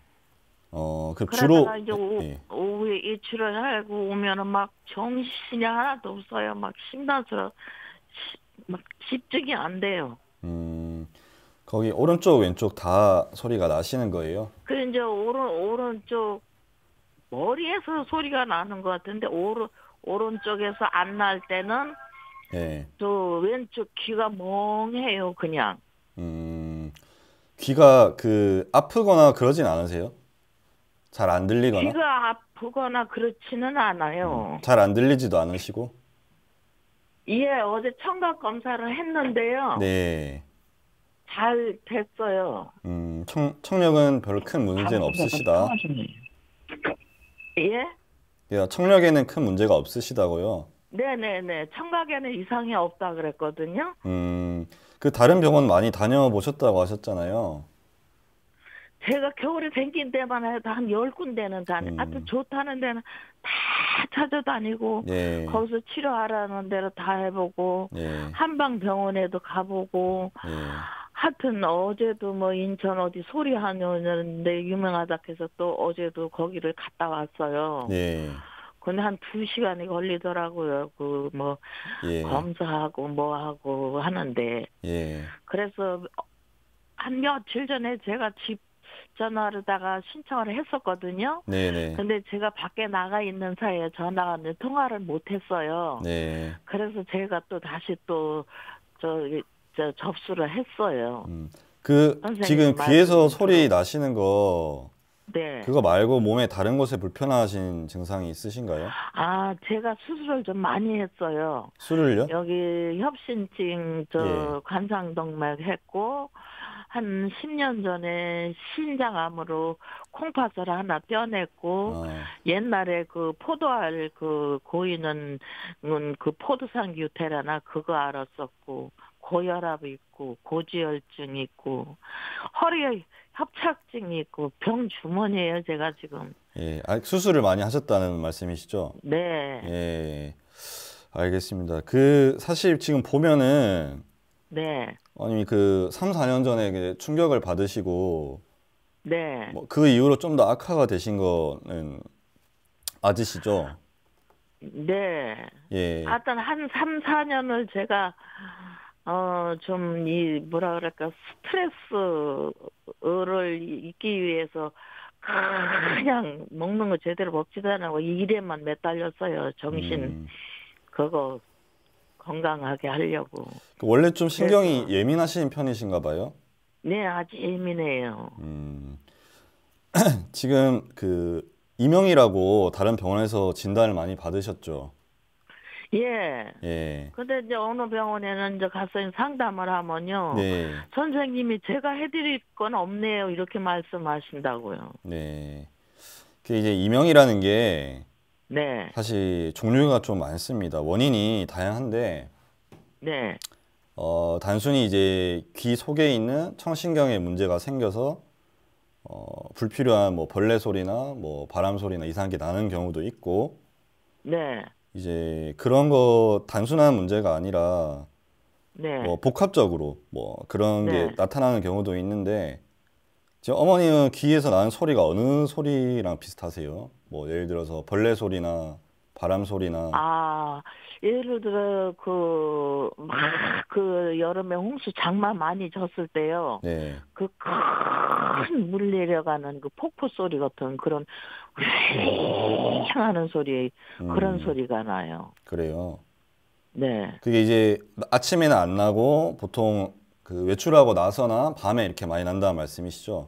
Speaker 2: 주로
Speaker 3: 그러다가 이제
Speaker 2: 예.
Speaker 3: 오후에 일출을 하고 오면은 막 정신이 하나도 없어요. 막 심란스러워. 막 집중이 안 돼요.
Speaker 2: 거기 오른쪽 왼쪽 다 소리가 나시는 거예요?
Speaker 3: 그 이제 오른쪽 머리에서 소리가 나는 것 같은데 오른쪽에서 안 날 때는
Speaker 2: 예.
Speaker 3: 또 왼쪽 귀가 멍해요 그냥.
Speaker 2: 귀가 아프거나 그러진 않으세요? 잘 안 들리거나?
Speaker 3: 귀가 아프거나 그렇지는 않아요.
Speaker 2: 잘 안 들리지도 않으시고?
Speaker 3: 예, 어제 청각 검사를 했는데요.
Speaker 2: 네.
Speaker 3: 잘 됐어요.
Speaker 2: 청력은 별로 큰 문제는 없으시다.
Speaker 3: 예?
Speaker 2: 예, 청력에는 큰 문제가 없으시다고요?
Speaker 3: 네네네. 청각에는 이상이 없다 그랬거든요.
Speaker 2: 다른 병원 많이 다녀보셨다고 하셨잖아요.
Speaker 3: 제가 겨울에 생긴 데만 해도 한 10군데는 하여튼 좋다는 데는 다 찾아다니고,
Speaker 2: 예.
Speaker 3: 거기서 치료하라는 데로 다 해보고,
Speaker 2: 예.
Speaker 3: 한방병원에도 가보고,
Speaker 2: 예.
Speaker 3: 하여튼 어제도 뭐 인천 어디 소리하는데 유명하다 해서 또 어제도 거기를 갔다 왔어요.
Speaker 2: 예.
Speaker 3: 근데 한 2시간이 걸리더라고요.
Speaker 2: 예.
Speaker 3: 검사하고 뭐하고 하는데.
Speaker 2: 예.
Speaker 3: 그래서 한 며칠 전에 제가 집 전화로다가 신청을 했었거든요.
Speaker 2: 네네.
Speaker 3: 근데 제가 밖에 나가 있는 사이에 전화가 왔는데 통화를 못 했어요.
Speaker 2: 네.
Speaker 3: 그래서 제가 또 다시 접수를 했어요.
Speaker 2: 지금 귀에서
Speaker 3: 말씀으로.
Speaker 2: 소리 나시는 거,
Speaker 3: 네.
Speaker 2: 그거 말고 몸에 다른 곳에 불편하신 증상이 있으신가요?
Speaker 3: 제가 수술을 좀 많이 했어요.
Speaker 2: 술을요?
Speaker 3: 여기 협신증
Speaker 2: 예.
Speaker 3: 관상동맥 했고 한 10년 전에 신장암으로 콩팥을 하나 떼어냈고 옛날에 포도알 고이는 포도상 규태라나 그거 알았었고 고혈압 있고 고지혈증 있고 허리에 협착증이 있고 병 주머니예요 제가 지금.
Speaker 2: 예, 수술을 많이 하셨다는 말씀이시죠?
Speaker 3: 네.
Speaker 2: 예, 알겠습니다. 사실 지금 보면은,
Speaker 3: 네.
Speaker 2: 아니, 3, 4년 전에 충격을 받으시고,
Speaker 3: 네.
Speaker 2: 그 이후로 좀 더 악화가 되신 거는 맞으시죠?
Speaker 3: 네.
Speaker 2: 예.
Speaker 3: 하여튼 한 3, 4년을 제가 좀 뭐라 그럴까 스트레스를 잊기 위해서 그냥 먹는 거 제대로 먹지도 않고 일에만 매달렸어요. 정신 그거 건강하게 하려고.
Speaker 2: 원래 좀 신경이 예민하신 편이신가 봐요?
Speaker 3: 네, 아주 예민해요.
Speaker 2: 지금 이명이라고 다른 병원에서 진단을 많이 받으셨죠?
Speaker 3: 예.
Speaker 2: 예.
Speaker 3: 근데 이제 어느 병원에는 이제 가서 상담을 하면요.
Speaker 2: 네.
Speaker 3: 선생님이 제가 해드릴 건 없네요. 이렇게 말씀하신다고요.
Speaker 2: 네. 이제 이명이라는 게
Speaker 3: 네.
Speaker 2: 사실 종류가 좀 많습니다. 원인이 다양한데,
Speaker 3: 네.
Speaker 2: 단순히 이제 귀 속에 있는 청신경에 문제가 생겨서 불필요한 벌레 소리나 바람 소리나 이상한 게 나는 경우도 있고,
Speaker 3: 네.
Speaker 2: 이제 그런 거 단순한 문제가 아니라
Speaker 3: 네.
Speaker 2: 복합적으로 그런
Speaker 3: 네.
Speaker 2: 게 나타나는 경우도 있는데, 지금 어머님은 귀에서 나는 소리가 어느 소리랑 비슷하세요? 예를 들어서 벌레 소리나 바람 소리나.
Speaker 3: 예를 들어 여름에 홍수 장마 많이 졌을 때요.
Speaker 2: 네.
Speaker 3: 큰 물 내려가는 폭포 소리 같은 그런 하는 소리 그런 소리가 나요.
Speaker 2: 그래요.
Speaker 3: 네.
Speaker 2: 그게 이제 아침에는 안 나고 보통 외출하고 나서나 밤에 이렇게 많이 난다는 말씀이시죠?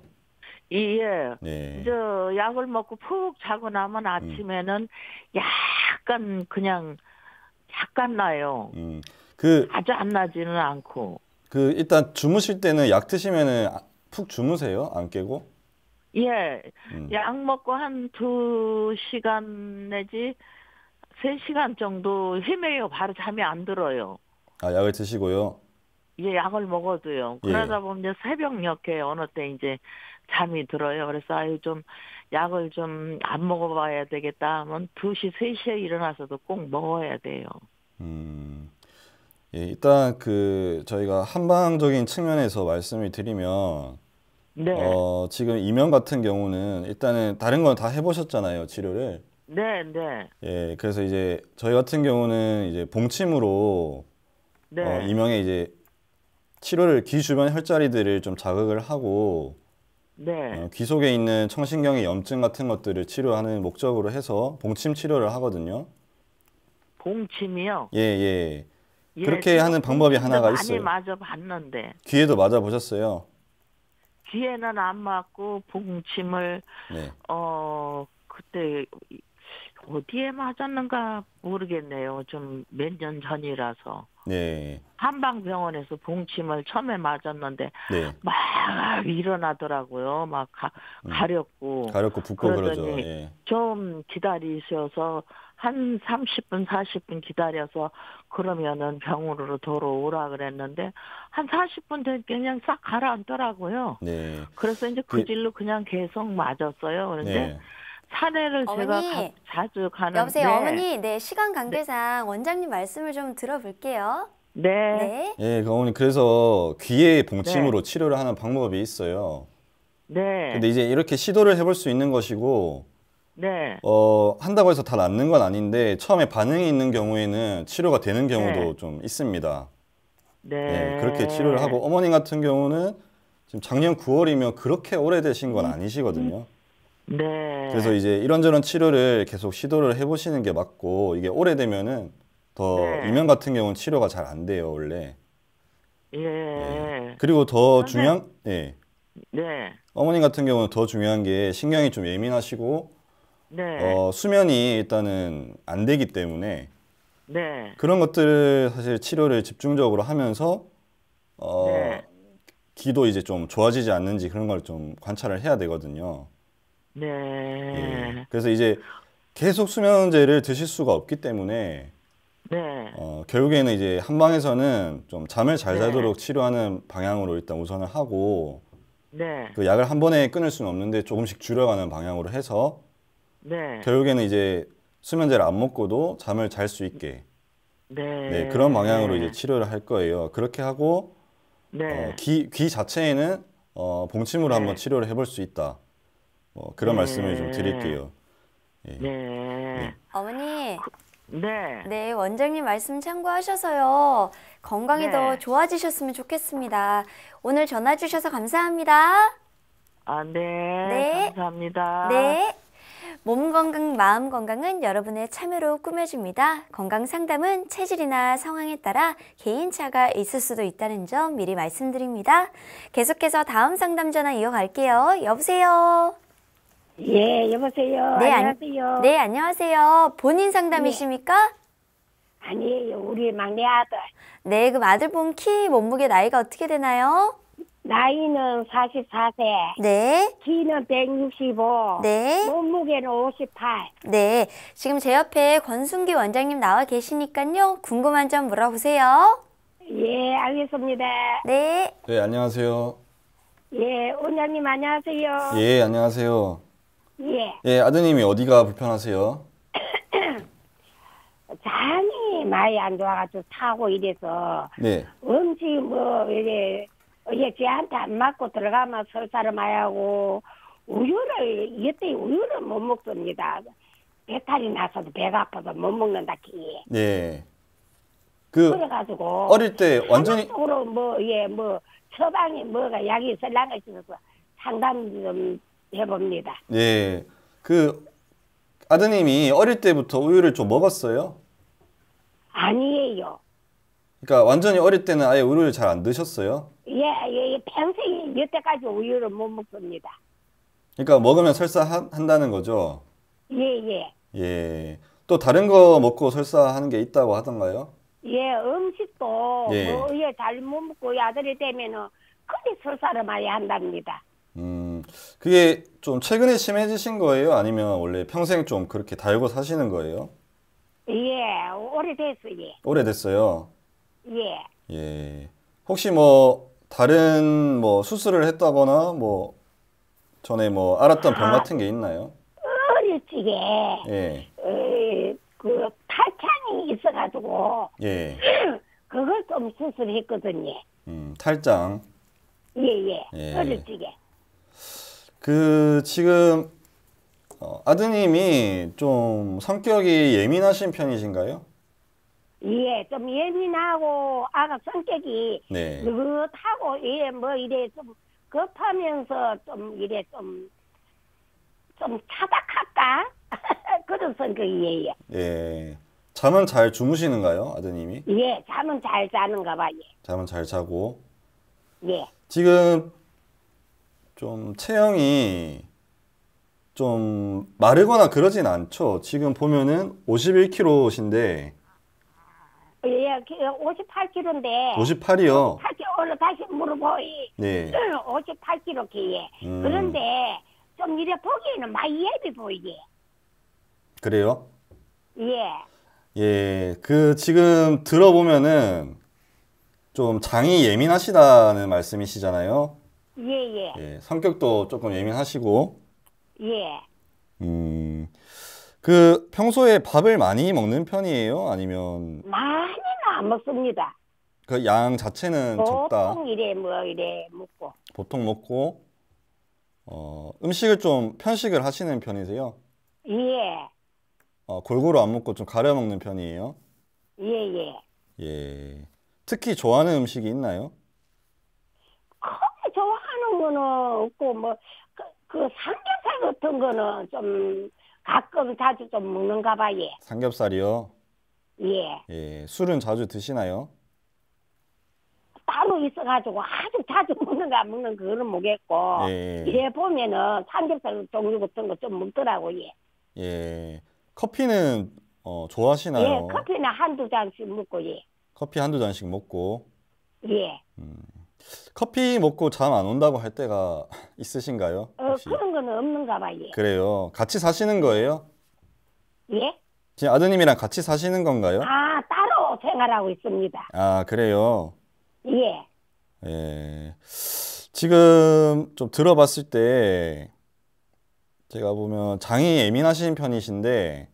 Speaker 3: 예.
Speaker 2: 네.
Speaker 3: 약을 먹고 푹 자고 나면 아침에는 약간 그냥 약간 나요. 아주 안 나지는 않고.
Speaker 2: 일단 주무실 때는 약 드시면은 푹 주무세요? 안 깨고?
Speaker 3: 예. 약 먹고 한 2시간 내지 3시간 정도 헤매요. 바로 잠이 안 들어요.
Speaker 2: 약을 드시고요?
Speaker 3: 예, 약을 먹어도요. 그러다 보면 이제 새벽녘에 어느 때 이제 잠이 들어요. 그래서 좀 약을 좀 안 먹어봐야 되겠다 하면 2시, 3시에 일어나서도 꼭 먹어야 돼요.
Speaker 2: 예, 일단 저희가 한방적인 측면에서 말씀을 드리면,
Speaker 3: 네.
Speaker 2: 지금 이명 같은 경우는 일단은 다른 건 다 해보셨잖아요, 치료를.
Speaker 3: 네, 네.
Speaker 2: 예, 그래서 이제 저희 같은 경우는 이제 봉침으로
Speaker 3: 네.
Speaker 2: 이명에 이제 치료를 귀 주변 혈자리들을 좀 자극을 하고
Speaker 3: 네.
Speaker 2: 귀 속에 있는 청신경의 염증 같은 것들을 치료하는 목적으로 해서 봉침 치료를 하거든요.
Speaker 3: 봉침이요?
Speaker 2: 예, 예.
Speaker 3: 예,
Speaker 2: 그렇게
Speaker 3: 제가
Speaker 2: 하는 방법이
Speaker 3: 봉침도
Speaker 2: 하나가
Speaker 3: 많이
Speaker 2: 있어요.
Speaker 3: 맞아 봤는데
Speaker 2: 귀에도 맞아 보셨어요?
Speaker 3: 귀에는 안 맞고 봉침을
Speaker 2: 네.
Speaker 3: 그때 어디에 맞았는가 모르겠네요. 좀 몇 년 전이라서.
Speaker 2: 네.
Speaker 3: 한방병원에서 봉침을 처음에 맞았는데
Speaker 2: 네.
Speaker 3: 막 일어나더라고요. 막 가렵고.
Speaker 2: 가렵고 붓고 그러죠.
Speaker 3: 그러더니
Speaker 2: 예.
Speaker 3: 좀 기다리셔서 한 30분, 40분 기다려서 그러면은 병원으로 돌아오라 그랬는데 한 40분 되니까 그냥 싹 가라앉더라고요.
Speaker 2: 네.
Speaker 3: 그래서 이제 그 질로 그냥 계속 맞았어요. 그런데
Speaker 2: 네.
Speaker 3: 산에를 제가
Speaker 1: 어머니,
Speaker 3: 자주 가는.
Speaker 1: 여보세요,
Speaker 3: 네.
Speaker 1: 어머니. 네, 시간 관계상 원장님 말씀을 좀 들어볼게요.
Speaker 3: 네.
Speaker 1: 네.
Speaker 2: 예, 어머니 그래서 귀에 봉침으로
Speaker 3: 네.
Speaker 2: 치료를 하는 방법이 있어요.
Speaker 3: 네.
Speaker 2: 근데 이제 이렇게 시도를 해볼 수 있는 것이고,
Speaker 3: 네.
Speaker 2: 한다고 해서 다 낫는 건 아닌데 처음에 반응이 있는 경우에는 치료가 되는 경우도
Speaker 3: 네.
Speaker 2: 좀 있습니다.
Speaker 3: 네.
Speaker 2: 예, 그렇게 치료를 하고 어머님 같은 경우는 지금 작년 9월이면 그렇게 오래되신 건 아니시거든요.
Speaker 3: 네.
Speaker 2: 그래서 이제 이런저런 치료를 계속 시도를 해보시는 게 맞고 이게 오래되면은 더
Speaker 3: 네.
Speaker 2: 이명 같은 경우는 치료가 잘 안 돼요, 원래.
Speaker 3: 예.
Speaker 2: 그리고 더
Speaker 3: 그런데-
Speaker 2: 중요한, 예.
Speaker 3: 네.
Speaker 2: 어머님 같은 경우는 더 중요한 게 신경이 좀 예민하시고
Speaker 3: 네.
Speaker 2: 수면이 일단은 안 되기 때문에
Speaker 3: 네.
Speaker 2: 그런 것들을 사실 치료를 집중적으로 하면서
Speaker 3: 네.
Speaker 2: 귀도 이제 좀 좋아지지 않는지 그런 걸 좀 관찰을 해야 되거든요.
Speaker 3: 네.
Speaker 2: 예. 그래서 이제 계속 수면제를 드실 수가 없기 때문에
Speaker 3: 네.
Speaker 2: 결국에는 이제 한방에서는 좀 잠을 잘
Speaker 3: 네.
Speaker 2: 자도록 치료하는 방향으로 일단 우선을 하고
Speaker 3: 네.
Speaker 2: 그 약을 한 번에 끊을 수는 없는데 조금씩 줄여가는 방향으로 해서
Speaker 3: 네.
Speaker 2: 결국에는 이제 수면제를 안 먹고도 잠을 잘 수 있게
Speaker 3: 네.
Speaker 2: 그런 방향으로 이제 치료를 할 거예요. 그렇게 하고
Speaker 3: 네.
Speaker 2: 귀 자체에는 봉침으로
Speaker 3: 네.
Speaker 2: 한번 치료를 해볼 수 있다. 그런
Speaker 3: 네.
Speaker 2: 말씀을 좀 드릴게요. 예.
Speaker 3: 네.
Speaker 1: 어머니,
Speaker 3: 네.
Speaker 1: 네, 원장님 말씀 참고하셔서요. 건강이
Speaker 3: 네.
Speaker 1: 더 좋아지셨으면 좋겠습니다. 오늘 전화 주셔서 감사합니다.
Speaker 3: 아, 네.
Speaker 1: 네.
Speaker 3: 감사합니다.
Speaker 1: 네. 몸 건강, 마음 건강은 여러분의 참여로 꾸며집니다. 건강 상담은 체질이나 상황에 따라 개인차가 있을 수도 있다는 점 미리 말씀드립니다. 계속해서 다음 상담 전화 이어갈게요. 여보세요?
Speaker 4: 예, 여보세요.
Speaker 1: 네,
Speaker 4: 안녕하세요.
Speaker 1: 네, 안녕하세요. 본인 상담이십니까?
Speaker 4: 아니에요, 우리 막내 아들.
Speaker 1: 네, 그럼 아들분 키, 몸무게, 나이가 어떻게 되나요?
Speaker 4: 나이는 44세,
Speaker 1: 네,
Speaker 4: 키는 165,
Speaker 1: 네,
Speaker 4: 몸무게는 58.
Speaker 1: 네. 지금 제 옆에 권순기 원장님 나와 계시니까요. 궁금한 점 물어보세요.
Speaker 4: 예, 알겠습니다.
Speaker 1: 네.
Speaker 2: 네, 안녕하세요.
Speaker 4: 예, 원장님 안녕하세요.
Speaker 2: 예, 안녕하세요.
Speaker 4: 예,
Speaker 2: 예, 아드님이 어디가 불편하세요?
Speaker 4: 장이 많이 안 좋아가지고 타고 이래서
Speaker 2: 네.
Speaker 4: 음식 이게 쟤한테 안 맞고 들어가면 설사를 많이 하고 이때 우유를 못 먹습니다. 배탈이 나서도 배가 아파서 못 먹는다 키.
Speaker 2: 네. 그
Speaker 4: 그래가지고
Speaker 2: 어릴 때 완전히
Speaker 4: 상담적으로 처방에 뭐가 약이 있을랑가 있어서 상담 좀 해봅니다.
Speaker 2: 예. 그 아드님이 어릴 때부터 우유를 좀 먹었어요?
Speaker 4: 아니에요.
Speaker 2: 그러니까 완전히 어릴 때는 아예 우유를 잘 안 드셨어요?
Speaker 4: 예, 평생 여태까지 우유를 못 먹습니다.
Speaker 2: 그러니까 먹으면 설사한다는 거죠?
Speaker 4: 예.
Speaker 2: 예. 또 다른 거 먹고 설사하는 게 있다고 하던가요?
Speaker 4: 예, 음식도
Speaker 2: 예.
Speaker 4: 잘 못 먹고 아들이 되면은 크게 설사를 많이 한답니다.
Speaker 2: 그게 좀 최근에 심해지신 거예요? 아니면 원래 평생 좀 그렇게 달고 사시는 거예요?
Speaker 4: 예, 오래됐어요.
Speaker 2: 오래됐어요.
Speaker 4: 예.
Speaker 2: 예. 혹시 뭐 다른 뭐 수술을 했다거나 뭐 전에 뭐 알았던 병 같은 게 있나요?
Speaker 4: 어릴 적에
Speaker 2: 예.
Speaker 4: 그 탈창이 있어가지고
Speaker 2: 예.
Speaker 4: 그걸 좀 수술했거든요.
Speaker 2: 탈장.
Speaker 4: 예.
Speaker 2: 예.
Speaker 4: 어릴 적에.
Speaker 2: 지금 아드님이 좀 성격이 예민하신 편이신가요?
Speaker 4: 예, 좀 예민하고 아가 성격이
Speaker 2: 네.
Speaker 4: 느긋하고 예, 뭐 이래 좀 급하면서 좀 이래 좀 차닥할까 그런 성격이에요.
Speaker 2: 예. 잠은 잘 주무시는가요, 아드님이?
Speaker 4: 예, 잠은 잘 자는가 봐요.
Speaker 2: 잠은 잘 자고.
Speaker 4: 예.
Speaker 2: 지금 좀 체형이 좀 마르거나 그러진 않죠. 지금 보면은 51kg신데
Speaker 4: 예, 58kg인데.
Speaker 2: 58이요.
Speaker 4: 58kg 오늘 다시 물어보이.
Speaker 2: 네.
Speaker 4: 58kg기에. 그런데 좀 이래 보기에는 많이 예비 보이게.
Speaker 2: 그래요?
Speaker 4: 예.
Speaker 2: 예, 그 지금 들어보면은 좀 장이 예민하시다는 말씀이시잖아요.
Speaker 4: 예.
Speaker 2: 예, 성격도 조금 예민하시고.
Speaker 4: 예.
Speaker 2: 그 평소에 밥을 많이 먹는 편이에요? 아니면
Speaker 4: 많이는 안 먹습니다.
Speaker 2: 그 양 자체는 적다.
Speaker 4: 보통 이래 뭐 이래 먹고.
Speaker 2: 보통 먹고 음식을 좀 편식을 하시는 편이세요?
Speaker 4: 예.
Speaker 2: 골고루 안 먹고 좀 가려 먹는 편이에요?
Speaker 4: 예.
Speaker 2: 예. 특히 좋아하는 음식이 있나요?
Speaker 4: 크게 좋아하는 거는 없고 뭐 그 삼겹살 같은 거는 좀 가끔 자주 좀 먹는가 봐요.
Speaker 2: 삼겹살이요?
Speaker 4: 예.
Speaker 2: 예. 술은 자주 드시나요?
Speaker 4: 따로 있어가지고 아주 자주 먹는가 안 먹는 그거는 모르겠고
Speaker 2: 예.
Speaker 4: 이래 보면은 삼겹살 종류 같은 거 좀 먹더라고요.
Speaker 2: 예. 커피는 좋아하시나요?
Speaker 4: 예, 커피는 한두 잔씩 먹고 예.
Speaker 2: 커피 한두 잔씩 먹고.
Speaker 4: 예.
Speaker 2: 커피 먹고 잠 안 온다고 할 때가 있으신가요? 혹시?
Speaker 4: 그런 거는 없는가 봐요.
Speaker 2: 그래요. 같이 사시는 거예요?
Speaker 4: 예?
Speaker 2: 지금 아드님이랑 같이 사시는 건가요?
Speaker 4: 아, 따로 생활하고 있습니다.
Speaker 2: 아, 그래요.
Speaker 4: 예.
Speaker 2: 예. 지금 좀 들어봤을 때 제가 보면 장이 예민하신 편이신데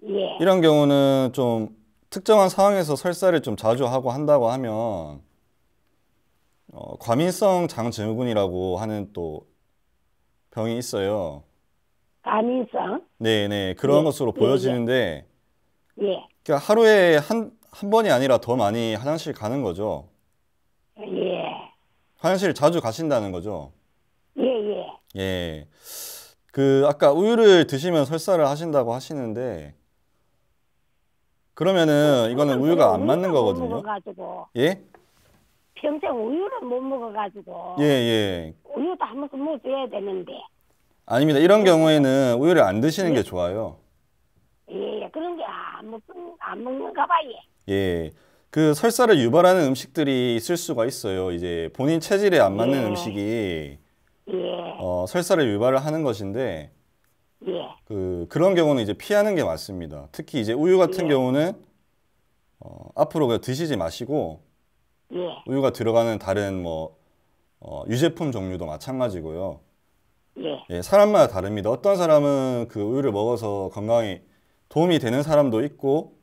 Speaker 4: 예.
Speaker 2: 이런 경우는 좀 특정한 상황에서 설사를 좀 자주 하고 한다고 하면 과민성 장증후군이라고 하는 또 병이 있어요.
Speaker 4: 과민성?
Speaker 2: 네네. 그런
Speaker 4: 예.
Speaker 2: 것으로
Speaker 4: 예,
Speaker 2: 보여지는데
Speaker 4: 예.
Speaker 2: 그러니까 하루에 한 번이 아니라 더 많이 화장실 가는 거죠.
Speaker 4: 예.
Speaker 2: 화장실 자주 가신다는 거죠.
Speaker 4: 예.
Speaker 2: 예. 그 아까 우유를 드시면 설사를 하신다고 하시는데 그러면은 이거는 우유가 안 맞는
Speaker 4: 못
Speaker 2: 거거든요.
Speaker 4: 먹어가지고
Speaker 2: 예?
Speaker 4: 평생 우유를 못 먹어가지고
Speaker 2: 예.
Speaker 4: 우유도 한 번씩 먹어줘야 되는데
Speaker 2: 아닙니다. 이런 경우에는 우유를 안 드시는 게 좋아요.
Speaker 4: 예. 그런 게 안 먹는가 봐요.
Speaker 2: 예. 그 설사를 유발하는 음식들이 있을 수가 있어요. 이제 본인 체질에 안 맞는 음식이
Speaker 4: 예.
Speaker 2: 설사를 유발을 하는 것인데
Speaker 4: 예.
Speaker 2: 그런 경우는 이제 피하는 게 맞습니다. 특히 이제 우유 같은 경우는 앞으로 그냥 드시지 마시고
Speaker 4: 예.
Speaker 2: 우유가 들어가는 다른 뭐 유제품 종류도 마찬가지고요.
Speaker 4: 예.
Speaker 2: 예, 사람마다 다릅니다. 어떤 사람은 그 우유를 먹어서 건강에 도움이 되는 사람도 있고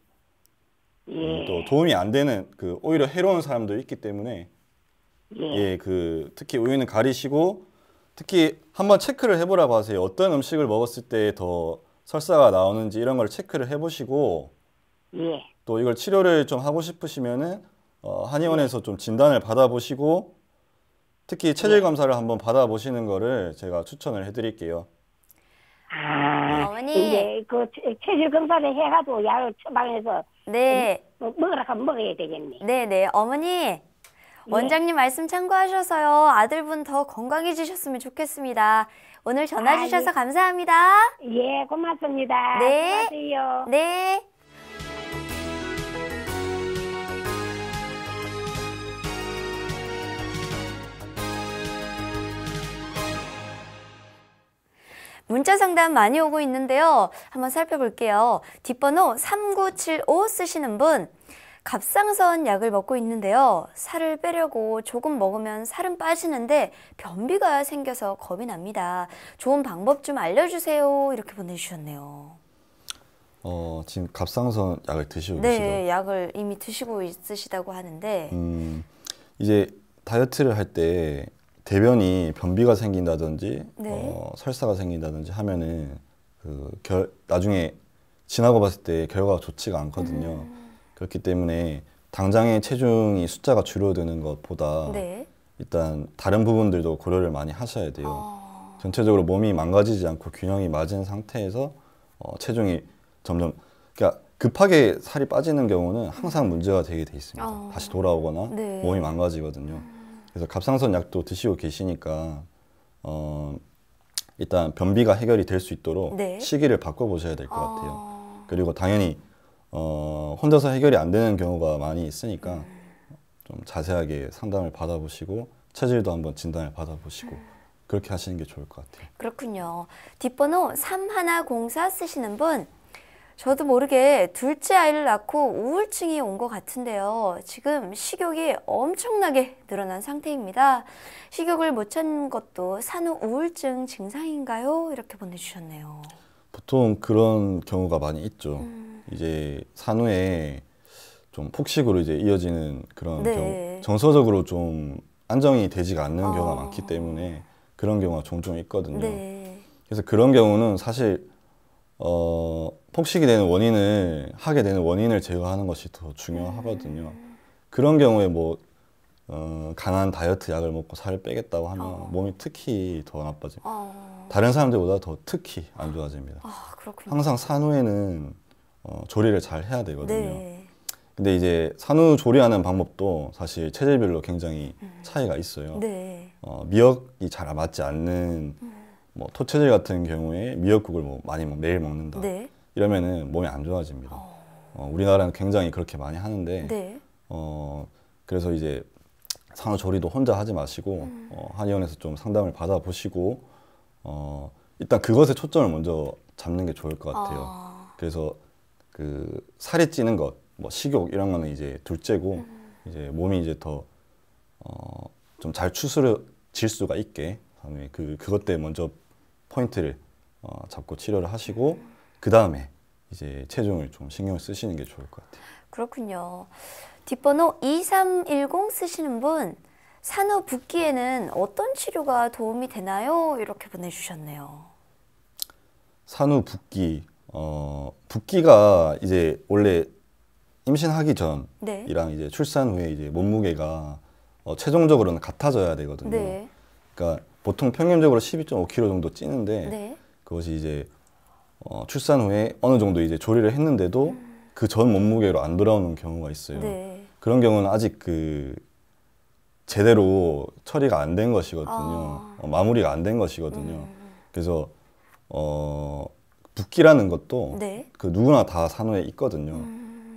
Speaker 4: 예.
Speaker 2: 또 도움이 안 되는 그 오히려 해로운 사람도 있기 때문에
Speaker 4: 예.
Speaker 2: 예, 그 특히 우유는 가리시고 특히 한번 체크를 해보라고 하세요. 어떤 음식을 먹었을 때 더 설사가 나오는지 이런 걸 체크를 해보시고
Speaker 4: 예.
Speaker 2: 또 이걸 치료를 좀 하고 싶으시면은 한의원에서 좀 진단을 받아보시고 특히 체질 검사를 한번 받아보시는 거를 제가 추천을 해드릴게요.
Speaker 4: 아,
Speaker 1: 어머니.
Speaker 4: 이제 그 체질 검사를 해가지고 약을 처방해서
Speaker 1: 네.
Speaker 4: 먹으라 하면 먹어야 되겠네.
Speaker 1: 네네. 어머니. 원장님 말씀 참고하셔서요. 아들분 더 건강해지셨으면 좋겠습니다. 오늘 전화 주셔서 감사합니다.
Speaker 4: 예, 고맙습니다.
Speaker 1: 네.
Speaker 4: 수고하세요.
Speaker 1: 네. 문자 상담 많이 오고 있는데요. 한번 살펴볼게요. 뒷번호 3975 쓰시는 분. 갑상선 약을 먹고 있는데요. 살을 빼려고 조금 먹으면 살은 빠지는데 변비가 생겨서 겁이 납니다. 좋은 방법 좀 알려주세요. 이렇게 보내주셨네요.
Speaker 2: 지금 갑상선 약을 드시고
Speaker 1: 네,
Speaker 2: 계시죠?
Speaker 1: 약을 이미 드시고 있으시다고 하는데
Speaker 2: 이제 다이어트를 할 때 대변이 변비가 생긴다든지
Speaker 1: 네.
Speaker 2: 설사가 생긴다든지 하면은 나중에 지나고 봤을 때 결과가 좋지가 않거든요. 그렇기 때문에 당장의 체중이 숫자가 줄어드는 것보다
Speaker 1: 네.
Speaker 2: 일단 다른 부분들도 고려를 많이 하셔야 돼요. 전체적으로 몸이 망가지지 않고 균형이 맞은 상태에서 체중이 점점, 그러니까 급하게 살이 빠지는 경우는 항상 문제가 되게 돼 있습니다. 다시 돌아오거나
Speaker 1: 네.
Speaker 2: 몸이 망가지거든요. 그래서 갑상선 약도 드시고 계시니까 일단 변비가 해결이 될 수 있도록
Speaker 1: 네.
Speaker 2: 시기를 바꿔보셔야 될 것 같아요. 그리고 당연히 혼자서 해결이 안 되는 경우가 많이 있으니까 좀 자세하게 상담을 받아보시고 체질도 한번 진단을 받아보시고 그렇게 하시는 게 좋을 것 같아요.
Speaker 1: 그렇군요. 뒷번호 3104 쓰시는 분, 저도 모르게 둘째 아이를 낳고 우울증이 온 것 같은데요. 지금 식욕이 엄청나게 늘어난 상태입니다. 식욕을 못 찾는 것도 산후 우울증 증상인가요? 이렇게 보내주셨네요.
Speaker 2: 보통 그런 경우가 많이 있죠. 이제 산후에 좀 폭식으로 이제 이어지는 그런
Speaker 1: 네.
Speaker 2: 경우, 정서적으로 좀 안정이 되지가 않는 경우가 많기 때문에 그런 경우가 종종 있거든요.
Speaker 1: 네.
Speaker 2: 그래서 그런 경우는 사실 폭식이 되는 원인을 하게 되는 원인을 제거하는 것이 더 중요하거든요. 그런 경우에 뭐 강한 다이어트 약을 먹고 살을 빼겠다고 하면 몸이 특히 더 나빠집니다. 다른 사람들보다 더 특히 안 좋아집니다.
Speaker 1: 그렇군요.
Speaker 2: 항상 산후에는 조리를 잘 해야 되거든요.
Speaker 1: 네.
Speaker 2: 근데 이제 산후 조리하는 방법도 사실 체질별로 굉장히 차이가 있어요.
Speaker 1: 네.
Speaker 2: 미역이 잘 맞지 않는 뭐 토체질 같은 경우에 미역국을 뭐 많이 매일 먹는다.
Speaker 1: 네.
Speaker 2: 이러면은 몸이 안 좋아집니다. 우리나라는 굉장히 그렇게 많이 하는데
Speaker 1: 네.
Speaker 2: 그래서 이제 산후 조리도 혼자 하지 마시고 한의원에서 좀 상담을 받아보시고 일단 그것에 초점을 먼저 잡는 게 좋을 것 같아요. 그래서 그 살이 찌는 것, 뭐 식욕 이런 거는 이제 둘째고 이제 몸이 이제 더 좀 잘 추스러질 수가 있게 그것 때 먼저 포인트를 잡고 치료를 하시고 그 다음에 이제 체중을 좀 신경을 쓰시는 게 좋을 것 같아요.
Speaker 1: 그렇군요. 뒷번호 2310 쓰시는 분, 산후 붓기에는 어떤 치료가 도움이 되나요? 이렇게 보내주셨네요.
Speaker 2: 산후 붓기, 붓기가 이제 원래 임신하기
Speaker 1: 네.
Speaker 2: 전이랑 이제 출산 후에 이제 몸무게가 최종적으로는 같아져야 되거든요.
Speaker 1: 네.
Speaker 2: 그러니까 보통 평균적으로 12.5kg 정도 찌는데
Speaker 1: 네.
Speaker 2: 그것이 이제 출산 후에 어느 정도 이제 조리를 했는데도 그 전 몸무게로 안 돌아오는 경우가 있어요.
Speaker 1: 네.
Speaker 2: 그런 경우는 아직 그 제대로 처리가 안 된 것이거든요. 마무리가 안 된 것이거든요. 그래서 붓기라는 것도
Speaker 1: 네.
Speaker 2: 그 누구나 다 산후에 있거든요.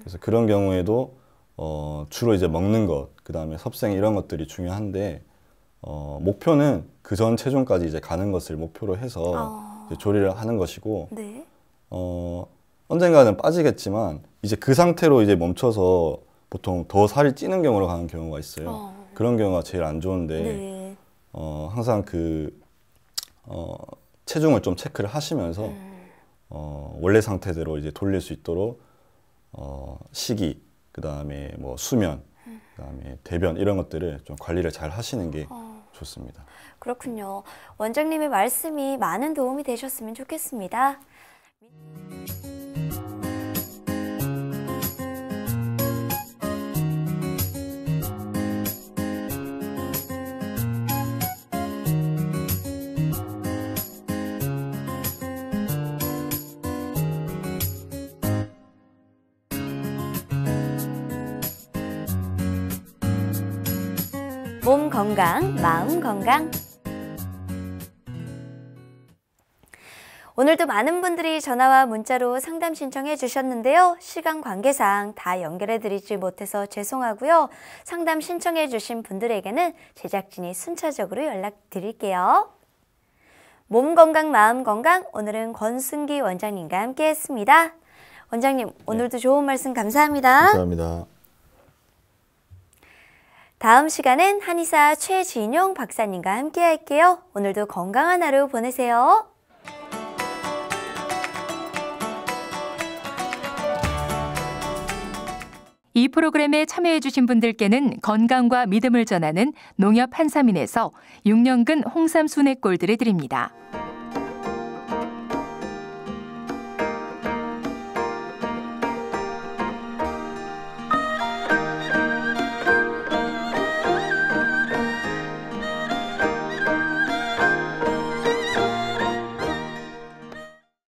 Speaker 2: 그래서 그런 경우에도 주로 이제 먹는 것, 그 다음에 섭생 이런 것들이 중요한데 목표는 그 전 체중까지 이제 가는 것을 목표로 해서 이제 조리를 하는 것이고
Speaker 1: 네.
Speaker 2: 언젠가는 빠지겠지만 이제 그 상태로 이제 멈춰서 보통 더 살이 찌는 경우로 가는 경우가 있어요. 그런 경우가 제일 안 좋은데
Speaker 1: 네.
Speaker 2: 항상 그 체중을 좀 체크를 하시면서 원래 상태대로 이제 돌릴 수 있도록 식이, 그 다음에 뭐 수면, 그 다음에 대변 이런 것들을 좀 관리를 잘 하시는 게 좋습니다.
Speaker 1: 그렇군요. 원장님의 말씀이 많은 도움이 되셨으면 좋겠습니다. 몸 건강, 마음 건강. 오늘도 많은 분들이 전화와 문자로 상담 신청해 주셨는데요. 시간 관계상 다 연결해 드리지 못해서 죄송하고요. 상담 신청해 주신 분들에게는 제작진이 순차적으로 연락드릴게요. 몸 건강, 마음 건강, 오늘은 권순기 원장님과 함께 했습니다. 원장님, 오늘도 좋은 말씀 감사합니다.
Speaker 2: 감사합니다.
Speaker 1: 다음 시간엔 한의사 최진용 박사님과 함께 할게요. 오늘도 건강한 하루 보내세요.
Speaker 5: 이 프로그램에 참여해주신 분들께는 건강과 믿음을 전하는 농협 한삼인에서 6년근 홍삼 순액골드를 드립니다.